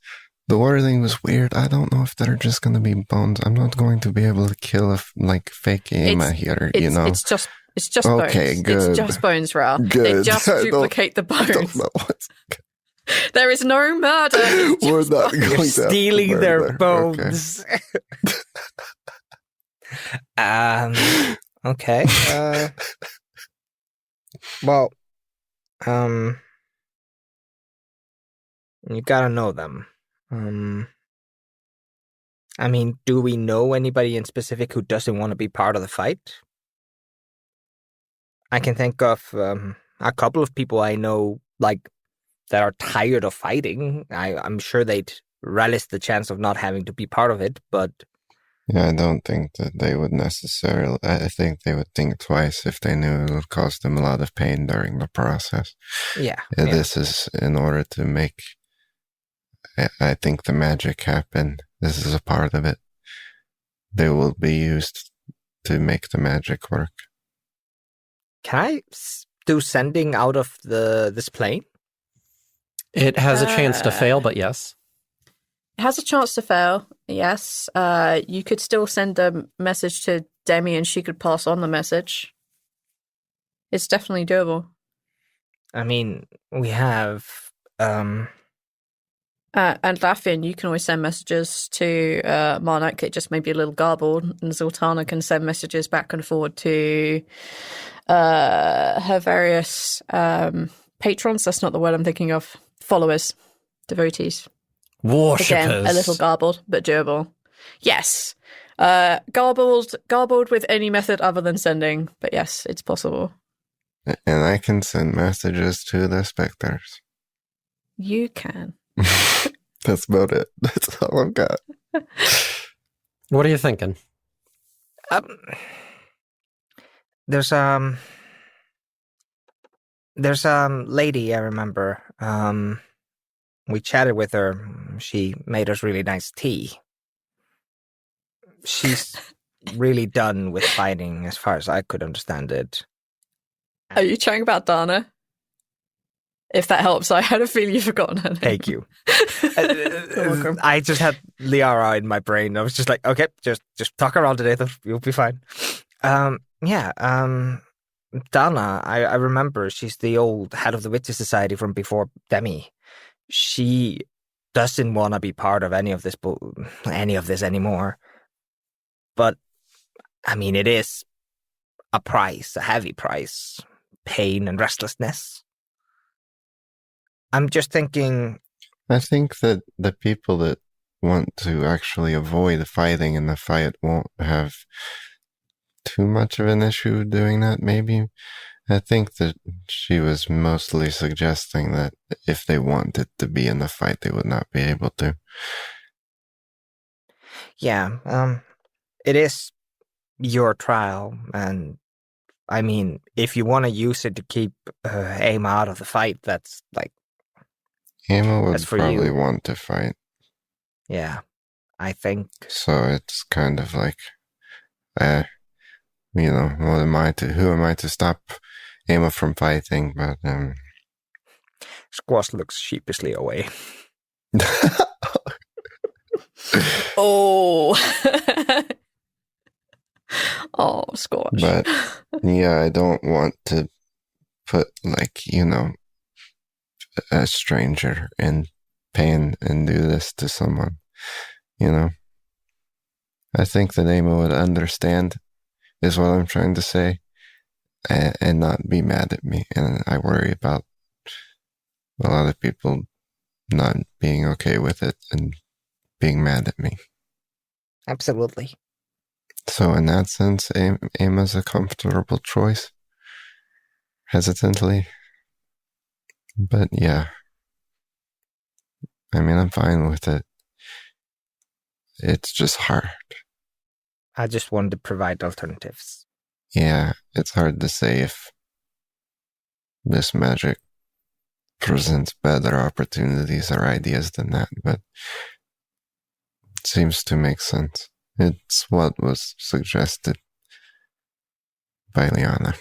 Speaker 2: The wording was weird. I don't know if they're just going to be bones. I'm not going to be able to kill a fake Ema here, you know?
Speaker 1: It's just
Speaker 2: okay,
Speaker 1: bones.
Speaker 2: good.
Speaker 1: It's just bones, Rhal.
Speaker 2: Good.
Speaker 1: They just duplicate the bones.
Speaker 2: I don't know what's...
Speaker 1: There is no murder.
Speaker 2: We're not going
Speaker 3: You're
Speaker 2: to
Speaker 3: stealing their bones. Okay. Well, you gotta know them. I mean, do we know anybody in specific who doesn't want to be part of the fight? I can think of a couple of people I know, like, that are tired of fighting. I'm sure they'd relish the chance of not having to be part of it, but...
Speaker 2: Yeah, I don't think that they would necessarily... I think they would think twice if they knew it would cause them a lot of pain during the process.
Speaker 3: Yeah.
Speaker 2: This is in order to make... I think the magic happen. This is a part of it. They will be used to make the magic work.
Speaker 3: Can I do sending out of this plane?
Speaker 4: It has a chance to fail, but yes.
Speaker 1: It has a chance to fail, yes. You could still send a message to Demi and she could pass on the message. It's definitely doable.
Speaker 3: I mean, we have...
Speaker 1: And Laffin, you can always send messages to Marnak. It just may be a little garbled. And Zaltanna can send messages back and forward to her various patrons. That's not the word I'm thinking of. Followers, devotees.
Speaker 4: Worshippers.
Speaker 1: Again, a little garbled, but doable. Yes. Garbled with any method other than sending. But yes, it's possible.
Speaker 2: And I can send messages to the specters.
Speaker 1: You can.
Speaker 2: That's about it. That's all I've got.
Speaker 4: What are you thinking?
Speaker 3: There's lady I remember. We chatted with her. She made us really nice tea. She's really done with fighting, as far as I could understand it.
Speaker 1: Are you chatting about Dana? If that helps, I had a feeling you've forgotten her name.
Speaker 3: Thank you. I just had Liara in my brain. I was just like, okay, just talk around today. You'll be fine. Dana, I remember she's the old head of the Witches Society from before Demi. She doesn't want to be part of any of this anymore. But, I mean, it is a price, a heavy price. Pain and restlessness. I'm just thinking...
Speaker 2: I think that the people that want to actually avoid fighting in the fight won't have too much of an issue doing that, maybe. I think that she was mostly suggesting that if they wanted to be in the fight, they would not be able to.
Speaker 3: Yeah, it is your trial, and I mean, if you want to use it to keep Ema out of the fight, that's like...
Speaker 2: Ema would probably want to fight.
Speaker 3: Yeah, I think...
Speaker 2: So it's kind of like, who am I to stop Ema from fighting? But
Speaker 3: Squash looks sheepishly away.
Speaker 1: Oh. Oh, Squash.
Speaker 2: But yeah, I don't want to put a stranger in pain and do this to someone. I think that Ema would understand, is what I'm trying to say, and not be mad at me. And I worry about a lot of people not being okay with it and being mad at me.
Speaker 3: Absolutely.
Speaker 2: So in that sense, Ema's a comfortable choice. Hesitantly. But yeah. I mean, I'm fine with it. It's just hard.
Speaker 3: I just wanted to provide alternatives.
Speaker 2: Yeah, it's hard to say if this magic presents better opportunities or ideas than that, but it seems to make sense. It's what was suggested by Liana.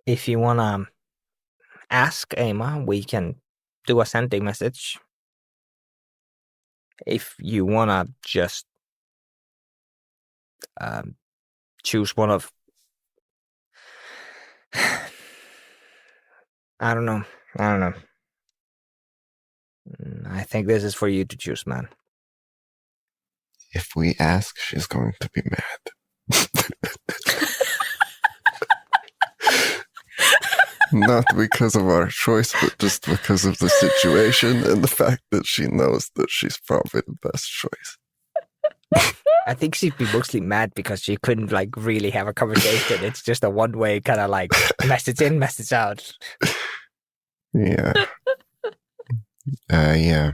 Speaker 3: If you want to ask Ema, we can do a sending message. If you wanna just choose one of, I don't know. I think this is for you to choose, man.
Speaker 2: If we ask, she's going to be mad. Not because of our choice, but just because of the situation and the fact that she knows that she's probably the best choice.
Speaker 3: I think she'd be mostly mad because she couldn't like really have a conversation. It's just a one-way kind of like message in, message out.
Speaker 2: Yeah. Yeah.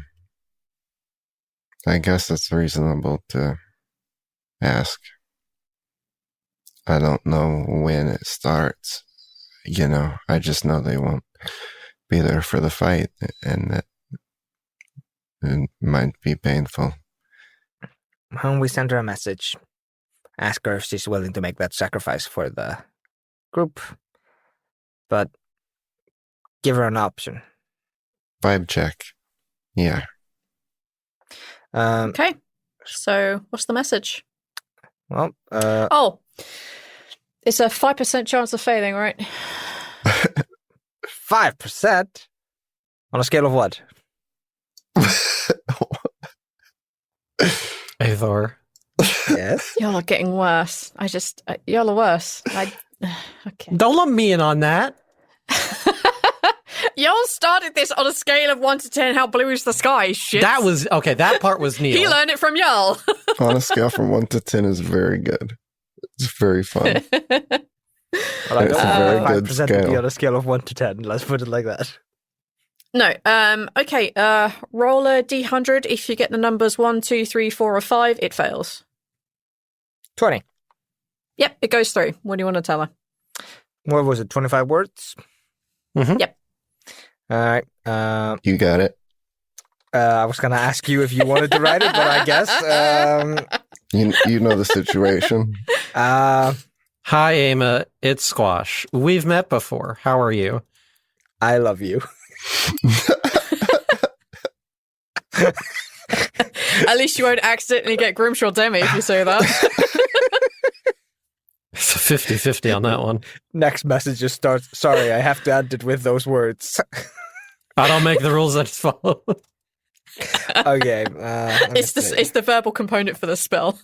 Speaker 2: I guess it's reasonable to ask. I don't know when it starts. You know, I just know they won't be there for the fight, and that it might be painful.
Speaker 3: When we send her a message, ask her if she's willing to make that sacrifice for the group, but give her an option.
Speaker 2: Vibe check. Yeah.
Speaker 1: Okay. So, what's the message?
Speaker 3: Well,
Speaker 1: it's a 5% chance of failing, right?
Speaker 3: 5%? On a scale of what?
Speaker 4: Athor.
Speaker 3: Yes?
Speaker 1: Y'all are getting worse. Y'all are worse. Okay.
Speaker 4: Don't lump me in on that.
Speaker 1: Y'all started this on a scale of 1 to 10. How blue is the sky? Shit.
Speaker 4: That was, okay, that part was Neil.
Speaker 1: He learned it from y'all.
Speaker 2: On a scale from 1 to 10 is very good. It's very fun.
Speaker 3: Well, I
Speaker 2: It's
Speaker 3: don't
Speaker 2: a very
Speaker 3: want
Speaker 2: good
Speaker 3: 5% to be
Speaker 2: scale.
Speaker 3: on a scale of 1 to 10. Let's put it like that.
Speaker 1: No. Okay. Roll a D100. If you get the numbers 1, 2, 3, 4, or 5, it fails.
Speaker 3: 20.
Speaker 1: Yep, it goes through. What do you want to tell her?
Speaker 3: What was it, 25 words?
Speaker 4: Mm-hmm.
Speaker 1: Yep.
Speaker 3: All right.
Speaker 2: You got it.
Speaker 3: I was going to ask you if you wanted to write it, but I guess.
Speaker 2: You know the situation.
Speaker 4: Hi, Emma. It's Squash. We've met before. How are you?
Speaker 3: I love you.
Speaker 1: At least you won't accidentally get Grimshaw Demi if you say that.
Speaker 4: It's a 50-50 on that one.
Speaker 3: Next message just starts, sorry, I have to end it with those words.
Speaker 4: I don't make the rules, I just follow.
Speaker 3: Okay.
Speaker 1: It's the verbal component for the spell.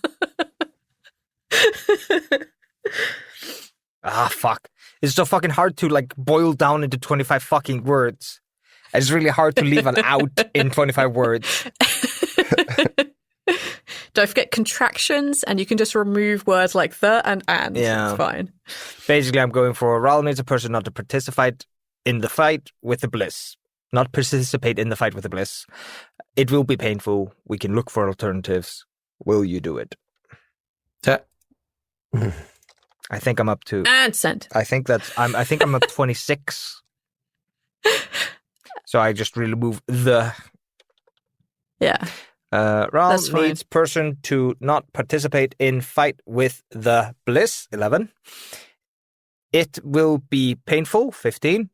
Speaker 3: Fuck. It's so fucking hard to like boil down into 25 fucking words. It's really hard to leave an out in 25 words.
Speaker 1: Don't forget contractions, and you can just remove words like the and.
Speaker 3: Yeah.
Speaker 1: It's fine.
Speaker 3: Basically, I'm going for Rhal needs a person not to participate in the fight with the bliss. Not participate in the fight with the bliss. It will be painful. We can look for alternatives. Will you do it? I think I'm up to.
Speaker 1: And send.
Speaker 3: I think I'm at 26. So I just remove the.
Speaker 1: Yeah.
Speaker 3: Rhal needs person to not participate in fight with the bliss. 11. It will be painful. 15.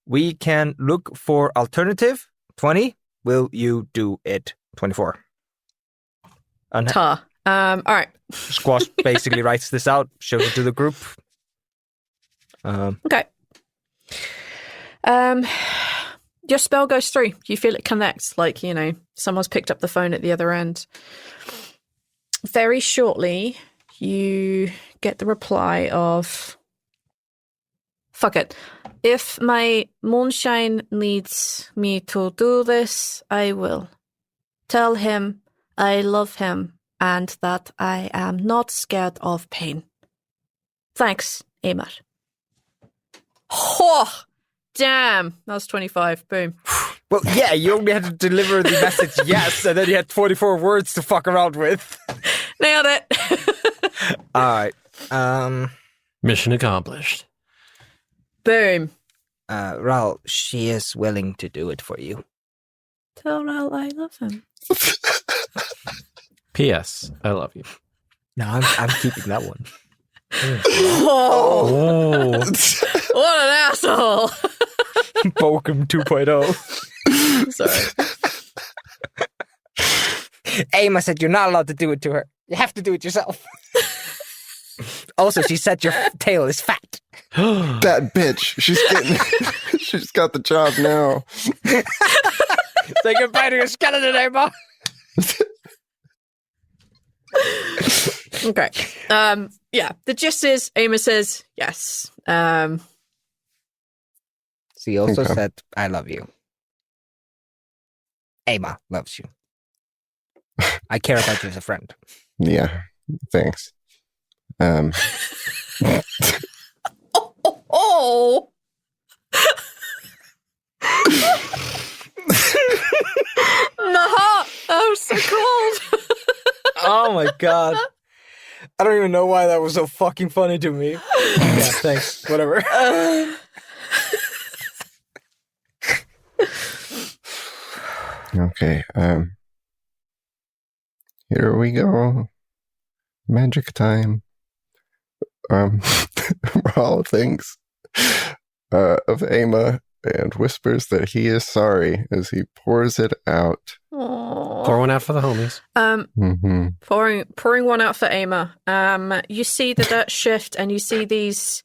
Speaker 3: We can look for alternative. 20. Will you do it? 24.
Speaker 1: All right.
Speaker 3: Squash basically writes this out, shows it to the group.
Speaker 1: Okay. Your spell goes through. You feel it connects, like, you know, someone's picked up the phone at the other end. Very shortly, you get the reply of, fuck it. If my moonshine needs me to do this, I will. Tell him I love him and that I am not scared of pain. Thanks, Amar. Oh, damn. That was 25. Boom.
Speaker 3: Well, yeah, you only had to deliver the message yes, and then you had 24 words to fuck around with.
Speaker 1: Nailed it.
Speaker 3: All right.
Speaker 4: Mission accomplished.
Speaker 1: Boom.
Speaker 3: Rhal, she is willing to do it for you.
Speaker 1: Tell Rhal I love him.
Speaker 4: P.S. I love you.
Speaker 3: No, I'm keeping that one.
Speaker 1: Oh. What an asshole.
Speaker 3: Bokum 2.0.
Speaker 1: Sorry.
Speaker 3: Emma said you're not allowed to do it to her. You have to do it yourself. Also, she said your tail is fat.
Speaker 2: That bitch. She's got the job now.
Speaker 3: Say goodbye to your skeleton, Emma.
Speaker 1: Okay. Yeah. The gist is, Emma says yes.
Speaker 3: She also said, "I love you." Emma loves you. I care about you as a friend.
Speaker 2: Yeah. Thanks.
Speaker 1: Oh. My heart. Oh, so cold.
Speaker 3: Oh my god. I don't even know why that was so fucking funny to me. Yeah, thanks. Whatever.
Speaker 2: Okay. Here we go. Magic time. Rhal thinks of Emma and whispers that he is sorry as he pours it out.
Speaker 1: Aww.
Speaker 4: Pour one out for the homies.
Speaker 1: Pouring one out for Emma. You see the dirt shift, and you see these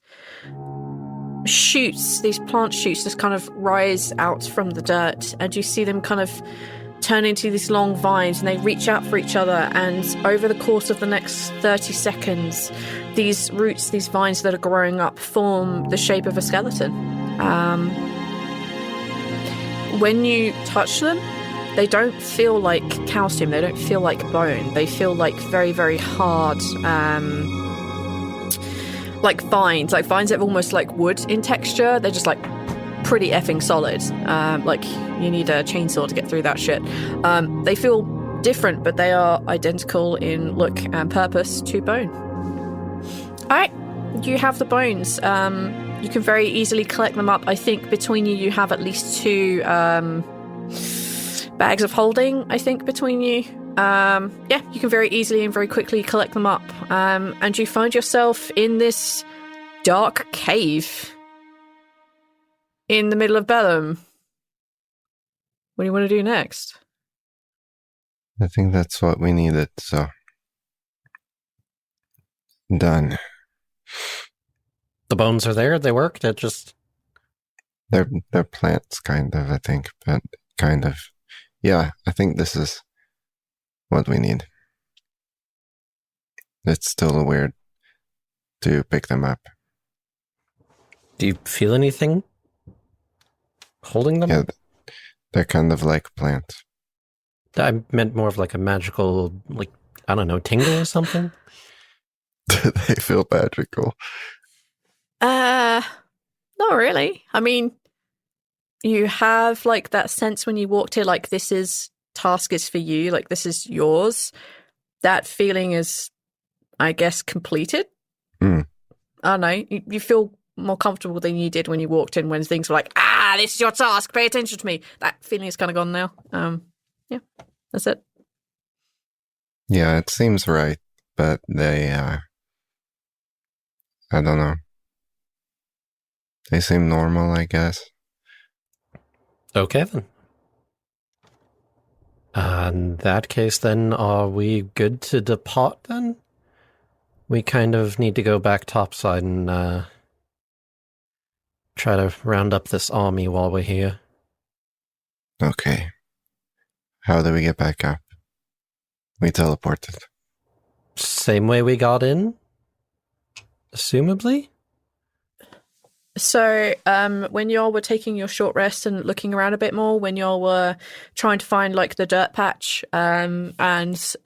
Speaker 1: shoots, these plant shoots, just kind of rise out from the dirt, and you see them kind of turn into these long vines, and they reach out for each other, and over the course of the next 30 seconds, these roots, these vines that are growing up, form the shape of a skeleton. When you touch them, they don't feel like calcium, they don't feel like bone, they feel like very, very hard, like vines that are almost like wood in texture. They're just like pretty effing solid. Like you need a chainsaw to get through that shit. They feel different, but they are identical in look and purpose to bone. Alright, you have the bones. You can very easily collect them up. I think between you have at least 2 bags of holding, I think, between you. Yeah, you can very easily and very quickly collect them up. And you find yourself in this dark cave in the middle of Bellum. What do you want to do next?
Speaker 2: I think that's what we needed, so. Done.
Speaker 4: The bones are there. They work. They're just...
Speaker 2: They're plants, kind of, I think. But kind of. Yeah, I think this is what we need. It's still weird to pick them up.
Speaker 4: Do you feel anything holding them?
Speaker 2: Yeah, they're kind of like plants.
Speaker 4: I meant more of like a magical, like, I don't know, tingle or something?
Speaker 2: They feel magical.
Speaker 1: Not really. I mean, you have like that sense when you walked here, like task is for you, like this is yours. That feeling is, I guess, completed. I don't know. You feel more comfortable than you did when you walked in, when things were like, this is your task, pay attention to me. That feeling is kind of gone now. Yeah, that's it.
Speaker 2: Yeah, it seems right, but they, I don't know. They seem normal, I guess.
Speaker 4: Okay, then. In that case, then, are we good to depart, then? We kind of need to go back topside and try to round up this army while we're here.
Speaker 2: Okay. How do we get back up? We teleported.
Speaker 4: Same way we got in? Assumably?
Speaker 1: So, when y'all were taking your short rest and looking around a bit more, when y'all were trying to find, like, the dirt patch, and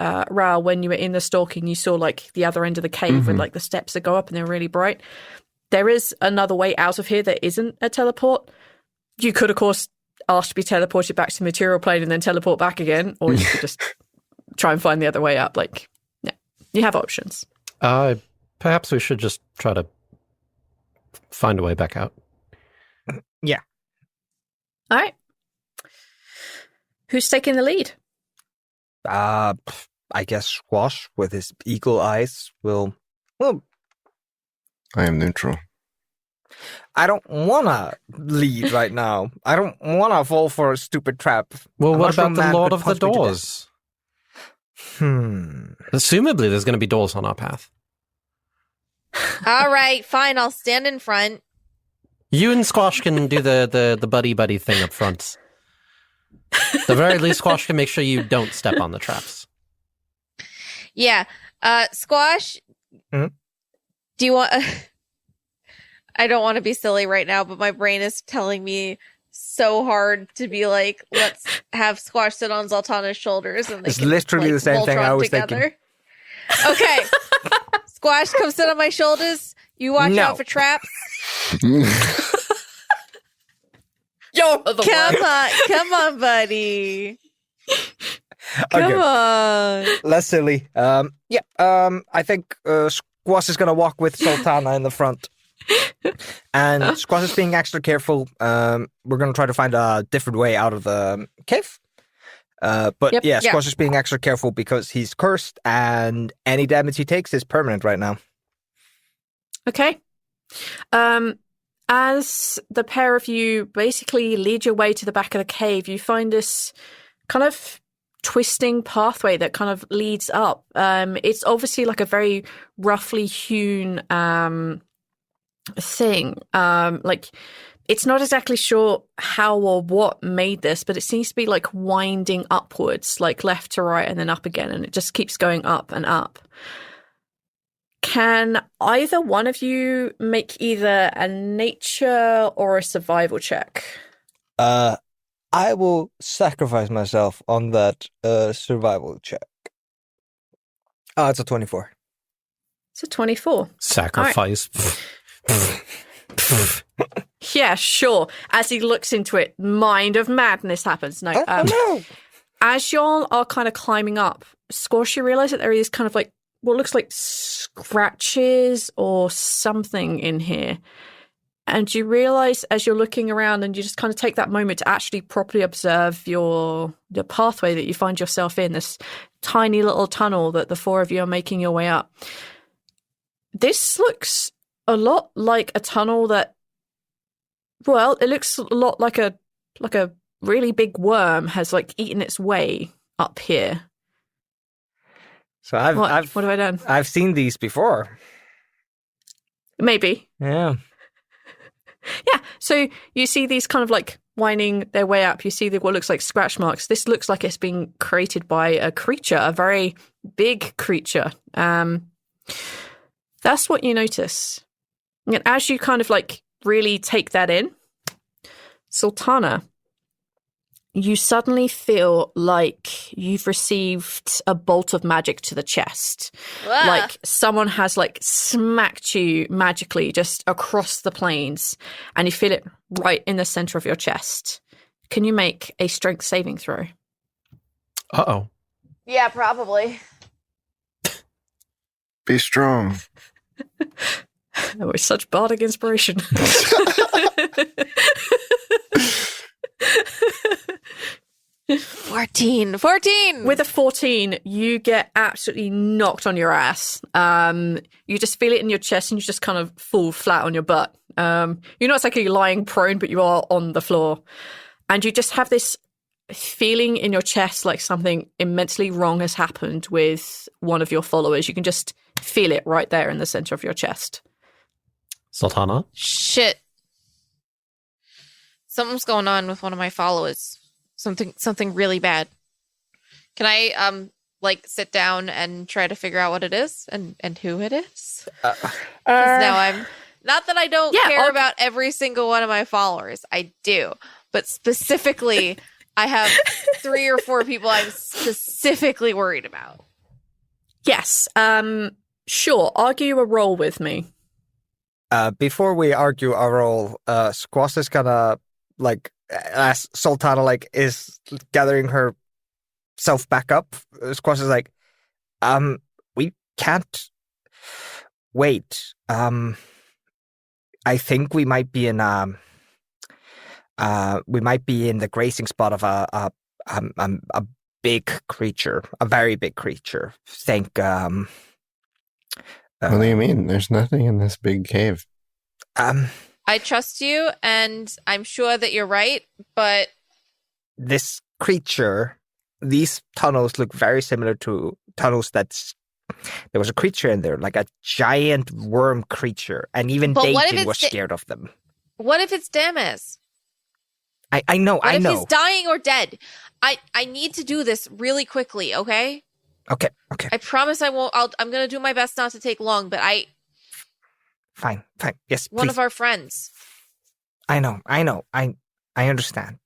Speaker 1: Rhal, when you were in the stalking, you saw, like, the other end of the cave with, like, the steps that go up and they're really bright. There is another way out of here that isn't a teleport. You could, of course, ask to be teleported back to the material plane and then teleport back again, or you could just try and find the other way up. Like, yeah, you have options.
Speaker 4: Perhaps we should just try to find a way back out.
Speaker 3: Yeah.
Speaker 5: All right. Who's taking the lead?
Speaker 3: I guess Squash, with his eagle eyes, will... Well,
Speaker 2: I am neutral.
Speaker 3: I don't want to lead right now. I don't want to fall for a stupid trap.
Speaker 4: Well, what about the Lord of the Doors? Assumably, there's going to be doors on our path.
Speaker 5: All right, fine. I'll stand in front.
Speaker 4: You and Squash can do the buddy thing up front. At the very least, Squash can make sure you don't step on the traps.
Speaker 5: Yeah. Squash,
Speaker 3: Mm-hmm.
Speaker 5: do you want... I don't want to be silly right now, but my brain is telling me so hard to be like, let's have Squash sit on Zaltanna's shoulders. And
Speaker 3: it's literally the same thing I was thinking.
Speaker 5: Okay. Squash, come sit on my shoulders. You watch out for traps.
Speaker 1: Yo,
Speaker 5: Come on, buddy. Come on.
Speaker 3: Less silly. I think Squash is going to walk with Zaltanna in the front. And Squash is being extra careful. We're going to try to find a different way out of the cave. Squash is being extra careful because he's cursed and any damage he takes is permanent right now.
Speaker 1: Okay. As the pair of you basically lead your way to the back of the cave, you find this kind of twisting pathway that kind of leads up. It's obviously like a very roughly hewn thing. Like, it's not exactly sure how or what made this, but it seems to be like winding upwards, like left to right and then up again, and it just keeps going up and up. Can either one of you make either a nature or a survival check?
Speaker 3: I will sacrifice myself on that survival check. Oh, it's a 24.
Speaker 1: It's a 24.
Speaker 4: Sacrifice.
Speaker 1: Yeah, sure. As he looks into it, mind of madness happens. No.
Speaker 3: No.
Speaker 1: As y'all are kind of climbing up, Squash, you realise that there is kind of like what looks like scratches or something in here. And you realise as you're looking around and you just kind of take that moment to actually properly observe the pathway that you find yourself in, this tiny little tunnel that the four of you are making your way up. This looks a lot like a tunnel that, well, it looks a lot like a really big worm has like eaten its way up here.
Speaker 3: So
Speaker 1: what have I done?
Speaker 3: I've seen these before.
Speaker 1: Maybe.
Speaker 3: Yeah.
Speaker 1: Yeah. So you see these kind of like winding their way up. You see what looks like scratch marks. This looks like it's being created by a creature, a very big creature. That's what you notice. And as you kind of like really take that in, Zaltanna, you suddenly feel like you've received a bolt of magic to the chest.
Speaker 5: Wah.
Speaker 1: Like someone has like smacked you magically just across the plains, and you feel it right in the center of your chest. Can you make a strength saving throw?
Speaker 4: Uh-oh.
Speaker 5: Yeah, probably.
Speaker 2: Be strong.
Speaker 1: That was such bardic inspiration.
Speaker 5: 14.
Speaker 1: With a 14, you get absolutely knocked on your ass. You just feel it in your chest and you just kind of fall flat on your butt. You're not exactly lying prone, but you are on the floor. And you just have this feeling in your chest like something immensely wrong has happened with one of your followers. You can just feel it right there in the center of your chest.
Speaker 4: Zaltanna?
Speaker 5: Shit. Something's going on with one of my followers. Something really bad. Can I sit down and try to figure out what it is and who it is? Because now I'm not that I don't care about every single one of my followers. I do, but specifically, I have 3 or 4 people I'm specifically worried about.
Speaker 1: Yes. Sure. Argue a roll with me.
Speaker 3: Before we argue our roll, Squash is gonna as Zaltanna is gathering herself back up. Squash is like, we can't wait. I think we might be in the grazing spot of a big creature, a very big creature. Think.
Speaker 2: What do you mean? There's nothing in this big cave.
Speaker 5: I trust you, and I'm sure that you're right, but
Speaker 3: this creature these tunnels look very similar to tunnels there was a creature in there, like a giant worm creature, and even Dayton was scared of them.
Speaker 5: What if it's Damas?
Speaker 3: I know.
Speaker 5: What if he's dying or dead? I need to do this really quickly, okay?
Speaker 3: Okay.
Speaker 5: I promise I won't. I'm going to do my best not to take long, but
Speaker 3: Fine. Yes,
Speaker 5: one
Speaker 3: please.
Speaker 5: of our friends.
Speaker 3: I know. I understand.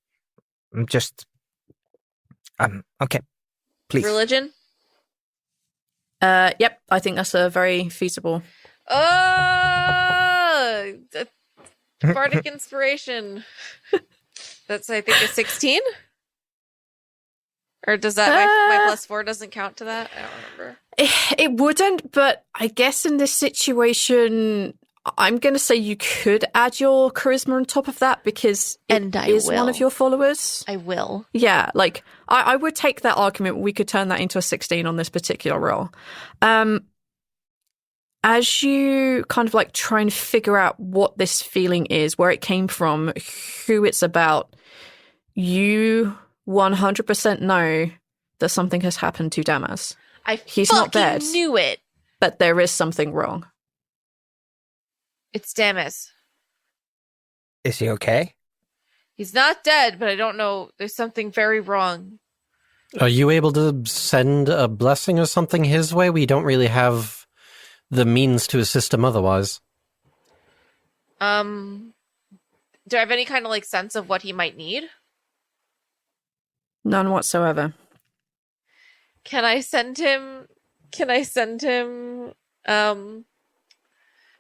Speaker 3: I'm just... okay. Please.
Speaker 5: Religion?
Speaker 1: Yep, I think that's a very feasible.
Speaker 5: Bardic inspiration. That's, I think, a 16? Or does that, my +4 doesn't count to that? I don't remember.
Speaker 1: It wouldn't, but I guess in this situation, I'm going to say you could add your charisma on top of that because it is one of your followers.
Speaker 5: I will.
Speaker 1: Yeah, like, I would take that argument. We could turn that into a 16 on this particular roll. As you kind of like try and figure out what this feeling is, where it came from, who it's about, you 100% know that something has happened to Damas. He's not dead.
Speaker 5: I knew it.
Speaker 1: But there is something wrong.
Speaker 5: It's Damas.
Speaker 3: Is he okay?
Speaker 5: He's not dead, but I don't know. There's something very wrong.
Speaker 4: Are you able to send a blessing or something his way? We don't really have the means to assist him otherwise.
Speaker 5: Do I have any kind of like sense of what he might need?
Speaker 1: None whatsoever.
Speaker 5: Can I send him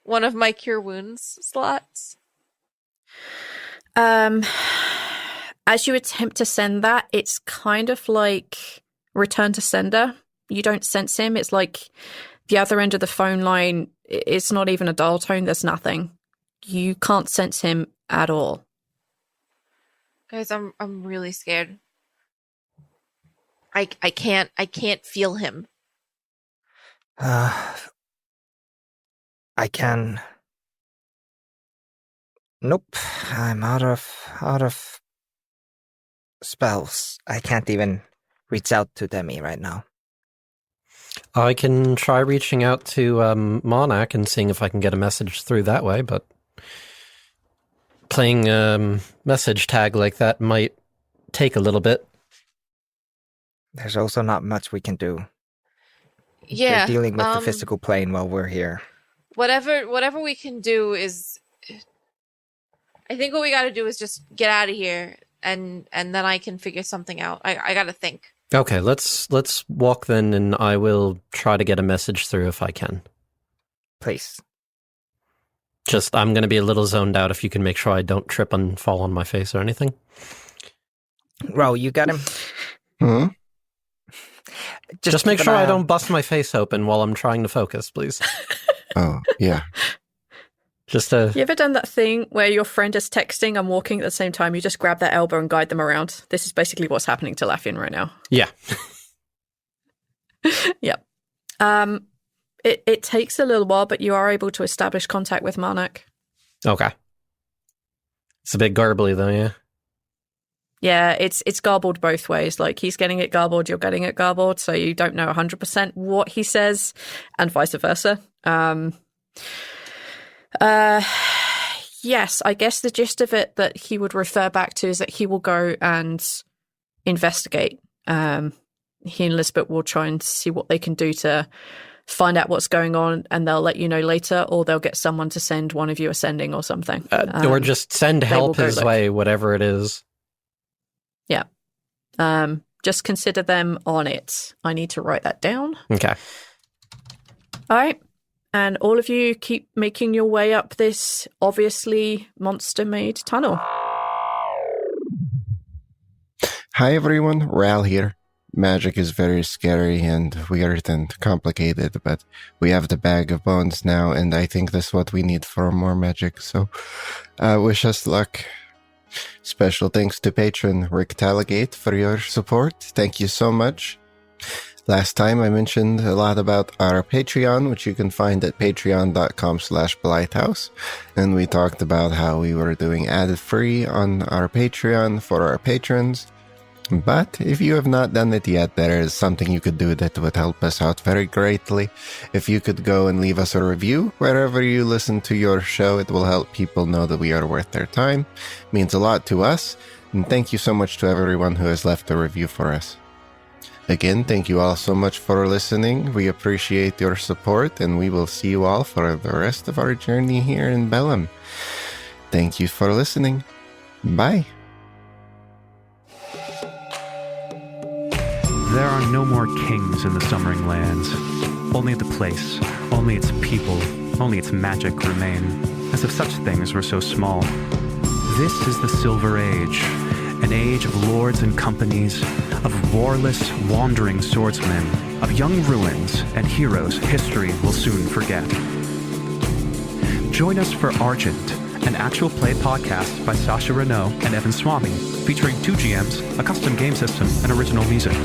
Speaker 5: one of my cure wounds slots?
Speaker 1: As you attempt to send that, it's kind of like return to sender. You don't sense him. It's like the other end of the phone line. It's not even a dial tone. There's nothing. You can't sense him at all.
Speaker 5: Guys, I'm really scared. I can't feel him.
Speaker 3: I can. Nope. I'm out of spells. I can't even reach out to Demi right now.
Speaker 4: I can try reaching out to Monarch and seeing if I can get a message through that way, but playing message tag like that might take a little bit.
Speaker 3: There's also not much we can do.
Speaker 5: Yeah,
Speaker 3: we're dealing with the physical plane while we're here.
Speaker 5: Whatever we can do is, I think what we got to do is just get out of here, and then I can figure something out. I got to think.
Speaker 4: Okay, let's walk then, and I will try to get a message through if I can.
Speaker 3: Please.
Speaker 4: Just, I'm going to be a little zoned out if you can make sure I don't trip and fall on my face or anything.
Speaker 3: Rhal, you got him?
Speaker 2: Hmm?
Speaker 4: Just make sure I don't bust my face open while I'm trying to focus, please.
Speaker 2: Oh, yeah.
Speaker 4: Just
Speaker 1: You ever done that thing where your friend is texting and walking at the same time? You just grab their elbow and guide them around. This is basically what's happening to Laffian right now.
Speaker 4: Yeah.
Speaker 1: Yep. It takes a little while, but you are able to establish contact with Monarch.
Speaker 4: Okay. It's a bit garbly though, yeah?
Speaker 1: Yeah, it's garbled both ways. Like, he's getting it garbled, you're getting it garbled, so you don't know 100% what he says, and vice versa. Yes, I guess the gist of it that he would refer back to is that he will go and investigate. He and Lisbeth will try and see what they can do to find out what's going on, and they'll let you know later, or they'll get someone to send one of you ascending or something.
Speaker 4: Or just send help his way, whatever it is.
Speaker 1: Yeah. Just consider them on it. I need to write that down.
Speaker 4: Okay.
Speaker 1: All right. And all of you keep making your way up this obviously monster-made tunnel.
Speaker 2: Hi everyone, Rhal here. Magic is very scary and weird and complicated, but we have the bag of bones now, and I think that's what we need for more magic, so wish us luck. Special thanks to patron Rick Talagate for your support. Thank you so much. Last time I mentioned a lot about our Patreon, which you can find at patreon.com/Blighthouse. And we talked about how we were doing added free on our Patreon for our patrons. But if you have not done it yet, there is something you could do that would help us out very greatly. If you could go and leave us a review wherever you listen to your show, it will help people know that we are worth their time. It means a lot to us. And thank you so much to everyone who has left a review for us. Again, thank you all so much for listening. We appreciate your support, and we will see you all for the rest of our journey here in Bellum. Thank you for listening. Bye.
Speaker 6: There are no more kings in the Summering Lands. Only the place, only its people, only its magic remain, as if such things were so small. This is the Silver Age, an age of lords and companies, of warless, wandering swordsmen, of young ruins and heroes history will soon forget. Join us for Argent, an actual play podcast by Sasha Renaud and Evan Swami, featuring 2 GMs, a custom game system, and original music.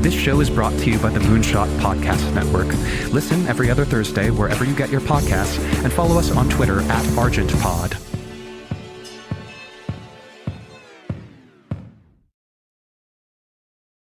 Speaker 6: This show is brought to you by the Moonshot Podcast Network. Listen every other Thursday wherever you get your podcasts, and follow us on Twitter @ArgentPod.